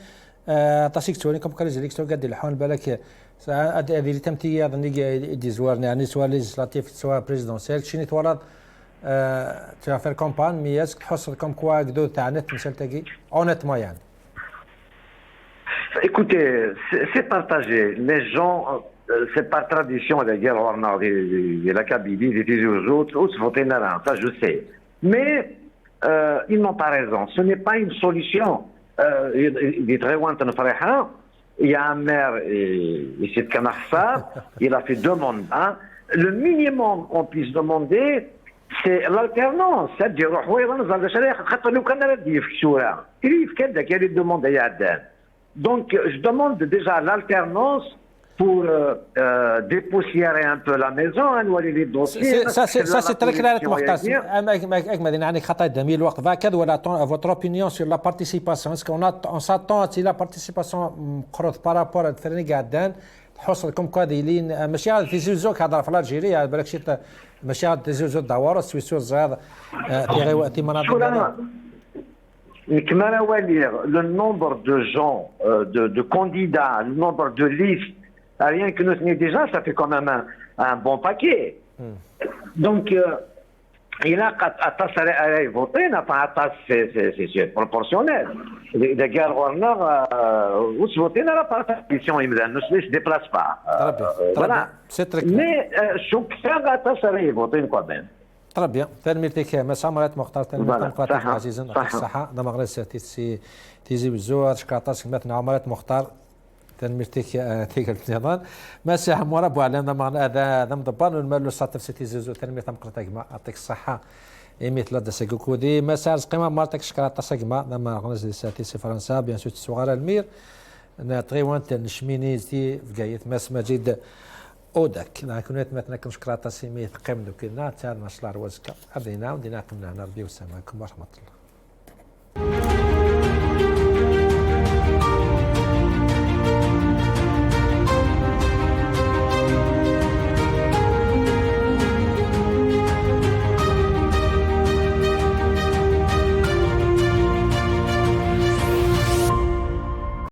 تاسيك توني كم كان زليك تو قد الحون بالك هذه اللي تمتي ظني دي زوارنا يعني سواء ليجيسلاتيف سواء بريزيدونسيال شيني تولد تفر كومبان مياس تحصل كم كوا قدود تاع نت مثل تجي اونيتمون يعني. Écoutez, c'est partagé. Les gens, c'est par tradition, la guerre de la Kabylie, des autres, voter Naran, ça je sais. Mais ils n'ont pas raison. Ce n'est pas une solution. Il y a un maire ici de Kanarsa, il a fait deux mandats. Le minimum qu'on puisse demander, c'est l'alternance. C'est-à-dire, donc, je demande déjà l'alternance pour dépoussiérer un peu la maison, les dossiers. Ça, c'est très clair. Votre opinion sur la participation, est-ce qu'on s'attend à la participation par rapport à الفرني تحصل كم كاديلين ماشي عاد تزوزوك هذا في الجيري بالك شي ماشي عاد تزوزو الدوار سويسو زاد في وقت مناطق le nombre de gens, de candidats, le nombre de listes, rien que nous tenons déjà, ça fait quand même un bon paquet. Donc, il a à voter, n'a pas c'est proportionnel. Les gars, où se voter dans la partition, ils ne se déplacent pas. Voilà. Mais, chacun a voter quand même. طيب بيان تنميرتك مسا مرات مختار تنميرتك فاتح عزيزا الصحة دمغري سيتي تيزي بالزور شكاطاس كماتنا عمرات مختار تنميرتك تيكل نظام مسا حمورا بوعلان دمغنا هذا دم ضبان ونمالو ساتف سيتي زوزو تنميرت مقرتك ما يعطيك الصحة إيميت لدى سيكوكودي مسا قيمة مالتك شكاطاس كما دم غنز ساتي سي فرنسا بيان سوت الصغار المير ناطري وانت نشميني زي فقايت ماس مجيد أودك كنت مثلا كنشكرا تسمية قيم دوكينا تاع نشلار وزكا أبدينا ودينا قمنا نربي والسلام عليكم ورحمة الله.